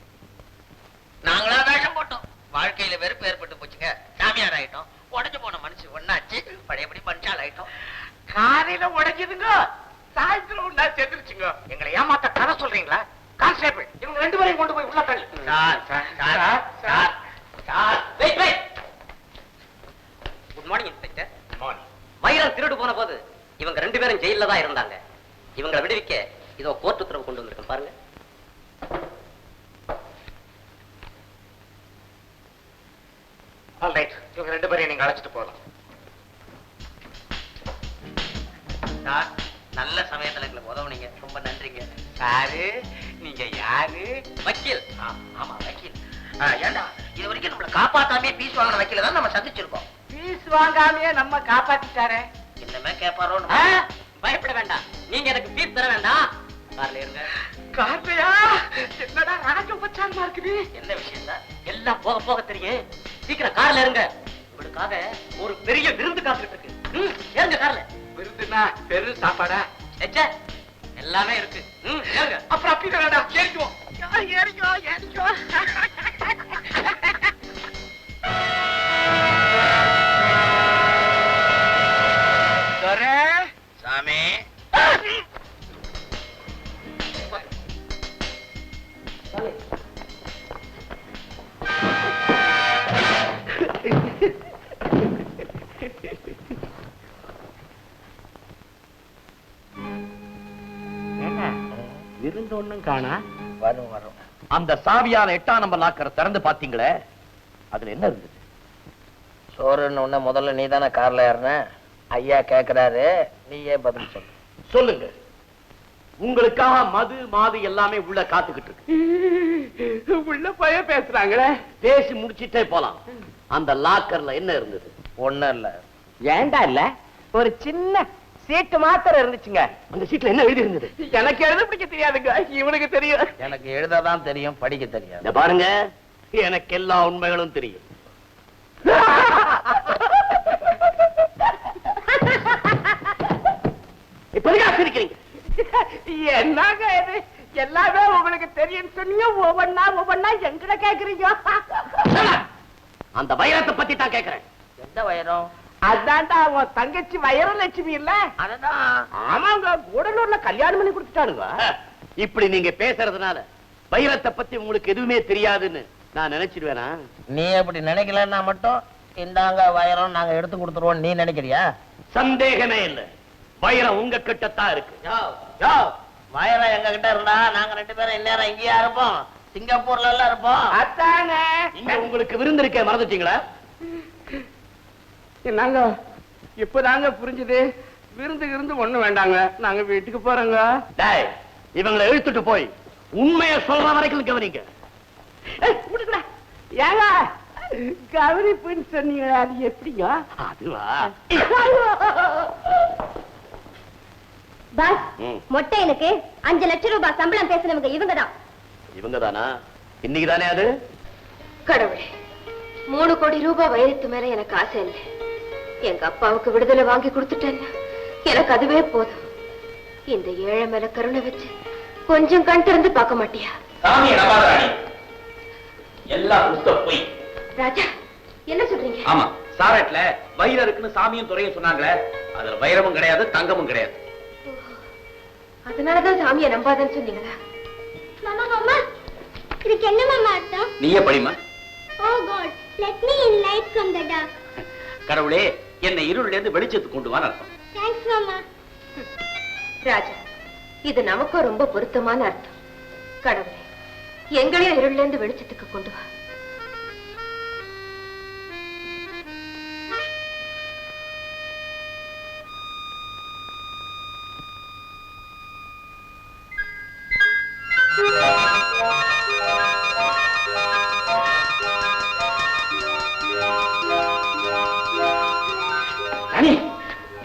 [SPEAKER 5] நாங்களா வேஷம் போட்டோம். வாழ்க்கையில வெறுப்பு ஏற்பட்டு போச்சுங்க. சாமியார் ஆயிட்டோம். உடஞ்சு போன மனுஷன் ஒண்ணாச்சு. பழையபடி மனுஷால் ஆயிட்டோம்.
[SPEAKER 3] காலையில உடைக்குதுங்க, சாயந்தரம் ஒண்ணா செத்துருச்சுங்க. எங்களை ஏமாத்த கதை சொல்றீங்களா? கான்ஸ்டேபிள், இவங்க 2 பேரையும் கொண்டு போய் உள்ள தள்ளு.
[SPEAKER 7] Good morning inspector. வைரம் திருடு போன போது இவங்க 2 பேரும் ஜெயில தான் இருந்தாங்க. இவங்களை விடுவிக்க இதோ கோர்ட் உத்தரவு கொண்டு வந்திருக்கேன் பாருங்க.
[SPEAKER 3] ஆல்ரைட், இவங்க 2 பேரையும் நீங்க அழைச்சிட்டு போகலாம்.
[SPEAKER 5] சார், நல்ல சமயத்துல எங்களுக்கு உதவுனீங்க. ரொம்ப நன்றிங்க.
[SPEAKER 3] சாரு, நீங்க யாரு?
[SPEAKER 5] வக்கீல். ஆமா, வக்கீல். ஏண்டா, இது வரைக்கும் நம்மளை காப்பாத்தாமே பீஸ் வாங்கின வக்கீல தான் நம்ம சந்திச்சிருக்கோம்.
[SPEAKER 3] பீஸ் வாங்காமையே நம்ம காப்பாத்திட்டாரே.
[SPEAKER 5] என்னமே கேட்பாரோ?
[SPEAKER 7] பயப்பட வேண்டாம். நீங்க எனக்கு ஃபீஸ் தர வேண்டாம். கார்ல இருங்க.
[SPEAKER 3] கார்லையா? என்னடா ராஜோபச்சாரமா இருக்குது.
[SPEAKER 5] என்ன விஷயம் சார்?
[SPEAKER 7] எல்லாம் போக போக தெரியும். சீக்கிரம் கார்ல இருங்க. உங்களுக்காக ஒரு பெரிய விருந்து காத்துட்டு இருக்கு. ஏறுங்க கார்ல.
[SPEAKER 3] விருதுனா பெரு சாப்பாடா?
[SPEAKER 7] எச்சே, எல்லாமே இருக்கு. ஏறுங்க.
[SPEAKER 3] அப்புறம் அப்படி வேண்டா, ஏறிக்குவோம். ஏறிக்கோ, ஏறிக்கோ.
[SPEAKER 5] சாமி,
[SPEAKER 4] விருந்து ஒண்ணும் காணா.
[SPEAKER 5] வரும் வரும்.
[SPEAKER 4] அந்த சாவியான 8ஆம் நம்பர் லாக்கரை திறந்து பாத்தீங்களே, அதுல என்ன இருந்தது?
[SPEAKER 5] சோறுன்னு உடனே முதல்ல நீ தானே கார்ல ஏறின. ஐயா கேக்குறாரு, நீயே பதில் சொல்லு.
[SPEAKER 4] சொல்லுங்க. உங்களுக்காக மது மாது எல்லாமே உள்ள காத்துக்கிட்டு இருக்கு.
[SPEAKER 6] உள்ள போய் பேசுறாங்களே.
[SPEAKER 4] பேசி முடிச்சிட்டே போலாம். அந்த லாக்கர்ல என்ன இருந்தது?
[SPEAKER 5] ஒண்ணும் இல்ல.
[SPEAKER 6] ஏண்டா இல்ல, ஒரு சின்ன சீட்டு மாத்திரம் இருந்துச்சுங்க.
[SPEAKER 3] அந்த சீட்ல என்ன எழுதி இருந்தது?
[SPEAKER 6] எனக்கு எழுத பிடிக்க தெரியாதுங்க, இவனுக்கு தெரியும்.
[SPEAKER 5] எனக்கு எழுததான் தெரியும், படிக்க தெரியாது.
[SPEAKER 3] இத பாருங்க, எனக்கு எல்லா உண்மைகளும் தெரியும். இப்ப சிரிக்கிறீங்க?
[SPEAKER 6] என்னங்க இது? எல்லாமே உங்களுக்கு தெரியும் சொன்னீங்க, ஒவ்வொன்னா எங்கட கேக்குறீங்க.
[SPEAKER 3] அந்த வைரத்தை பத்தி தான் கேக்குறேன்.
[SPEAKER 5] எந்த வைரம்?
[SPEAKER 6] அதான்டா அவன் தங்கச்சி வைரலட்சுமி இல்ல?
[SPEAKER 5] அததான்.
[SPEAKER 6] ஆமாங்க, கூடலூர்ல கல்யாணம் பண்ணி கொடுத்துட்டானுங்க.
[SPEAKER 3] இப்படி நீங்க பேசுறதுனால வைரத்தை பத்தி உங்களுக்கு எதுவுமே தெரியாதுன்னு நான் நினைச்சிடுவேனா?
[SPEAKER 5] நீ அப்படி நினைக்கலன்னா மட்டும் இந்தாங்க வைரம் நாங்க எடுத்து கொடுத்துருவோம் நீ நினைக்கிறியா?
[SPEAKER 3] சந்தேகமே இல்ல, வைரம் உங்க கிட்டத்தான் இருக்கு.
[SPEAKER 5] வைரம் எங்க கிட்ட இருந்தா நாங்க 2 பேரும் இந்நேரம் இங்கேயா இருப்போம், சிங்கப்பூர்ல எல்லாம் இருப்போம்.
[SPEAKER 6] அதானே
[SPEAKER 3] இங்க உங்களுக்கு விருந்திருக்க மறந்துட்டீங்களா?
[SPEAKER 6] நாங்க இப்பதாங்க புரிஞ்சுது. விருந்து ஒண்ணு வேண்டாங்க, நாங்க வீட்டுக்கு போறோங்க.
[SPEAKER 3] டேய், இவங்களை இழுத்துட்டு போய் உண்மையை சொல்ற வரைக்கும் கவனிங்க.
[SPEAKER 6] ஏங்க கவனிப்புன்னு சொன்னீங்களா, அது எப்படிங்க?
[SPEAKER 3] அதுவா?
[SPEAKER 2] பாஸ்,
[SPEAKER 3] ம்.
[SPEAKER 2] மொட்டை எனக்கு 5 லட்சம் ரூபாய் சம்பளம் பேசினவங்க இவங்கதான்.
[SPEAKER 3] இவங்க தானா? இன்னைக்கு தானே அது?
[SPEAKER 2] கடவுளே, 3 கோடி ரூபாய் வைரத்து மேல எனக்கு ஆசை இல்லை. எங்க அப்பாவுக்கு விடுதலை வாங்கி கொடுத்துட்டேன்னு எனக்கு அதுவே போதும். இந்த ஏழை மேல கருணை வச்சு கொஞ்சம் கண் திறந்து பார்க்க மாட்டியா?
[SPEAKER 4] சாமி நம்பாதானே, எல்லாம் புஸ்தக போய்.
[SPEAKER 2] ராஜா, என்ன சொல்றீங்க?
[SPEAKER 4] ஆமா, சாரட்ல வைரம் இருக்குன்னு சாமியும் துறையும் சொன்னாங்களே, அதுல வைரமும் கிடையாது, தங்கமும் கிடையாது.
[SPEAKER 2] அதனாலதான் சாமியை நம்பாதன்னு சொன்னீங்களா?
[SPEAKER 8] மாமா மாமா, இதுக்கு என்ன மாமா அர்த்தம்?
[SPEAKER 4] நீயே படிமா.
[SPEAKER 8] Oh God, let me in light from the dark.
[SPEAKER 4] கடவுளே, என்னை இருள்ல இருந்து வெளிச்சத்துக்கு கொண்டு வான்னு அர்த்தம்.
[SPEAKER 8] Thanks மாமா.
[SPEAKER 2] ராஜா, இது நமக்கும் ரொம்ப பொருத்தமான அர்த்தம். கடவுளே, எங்களையும் இருள்ல இருந்து வெளிச்சத்துக்கு கொண்டு வா.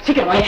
[SPEAKER 3] சீக்கிரம் வாங்க.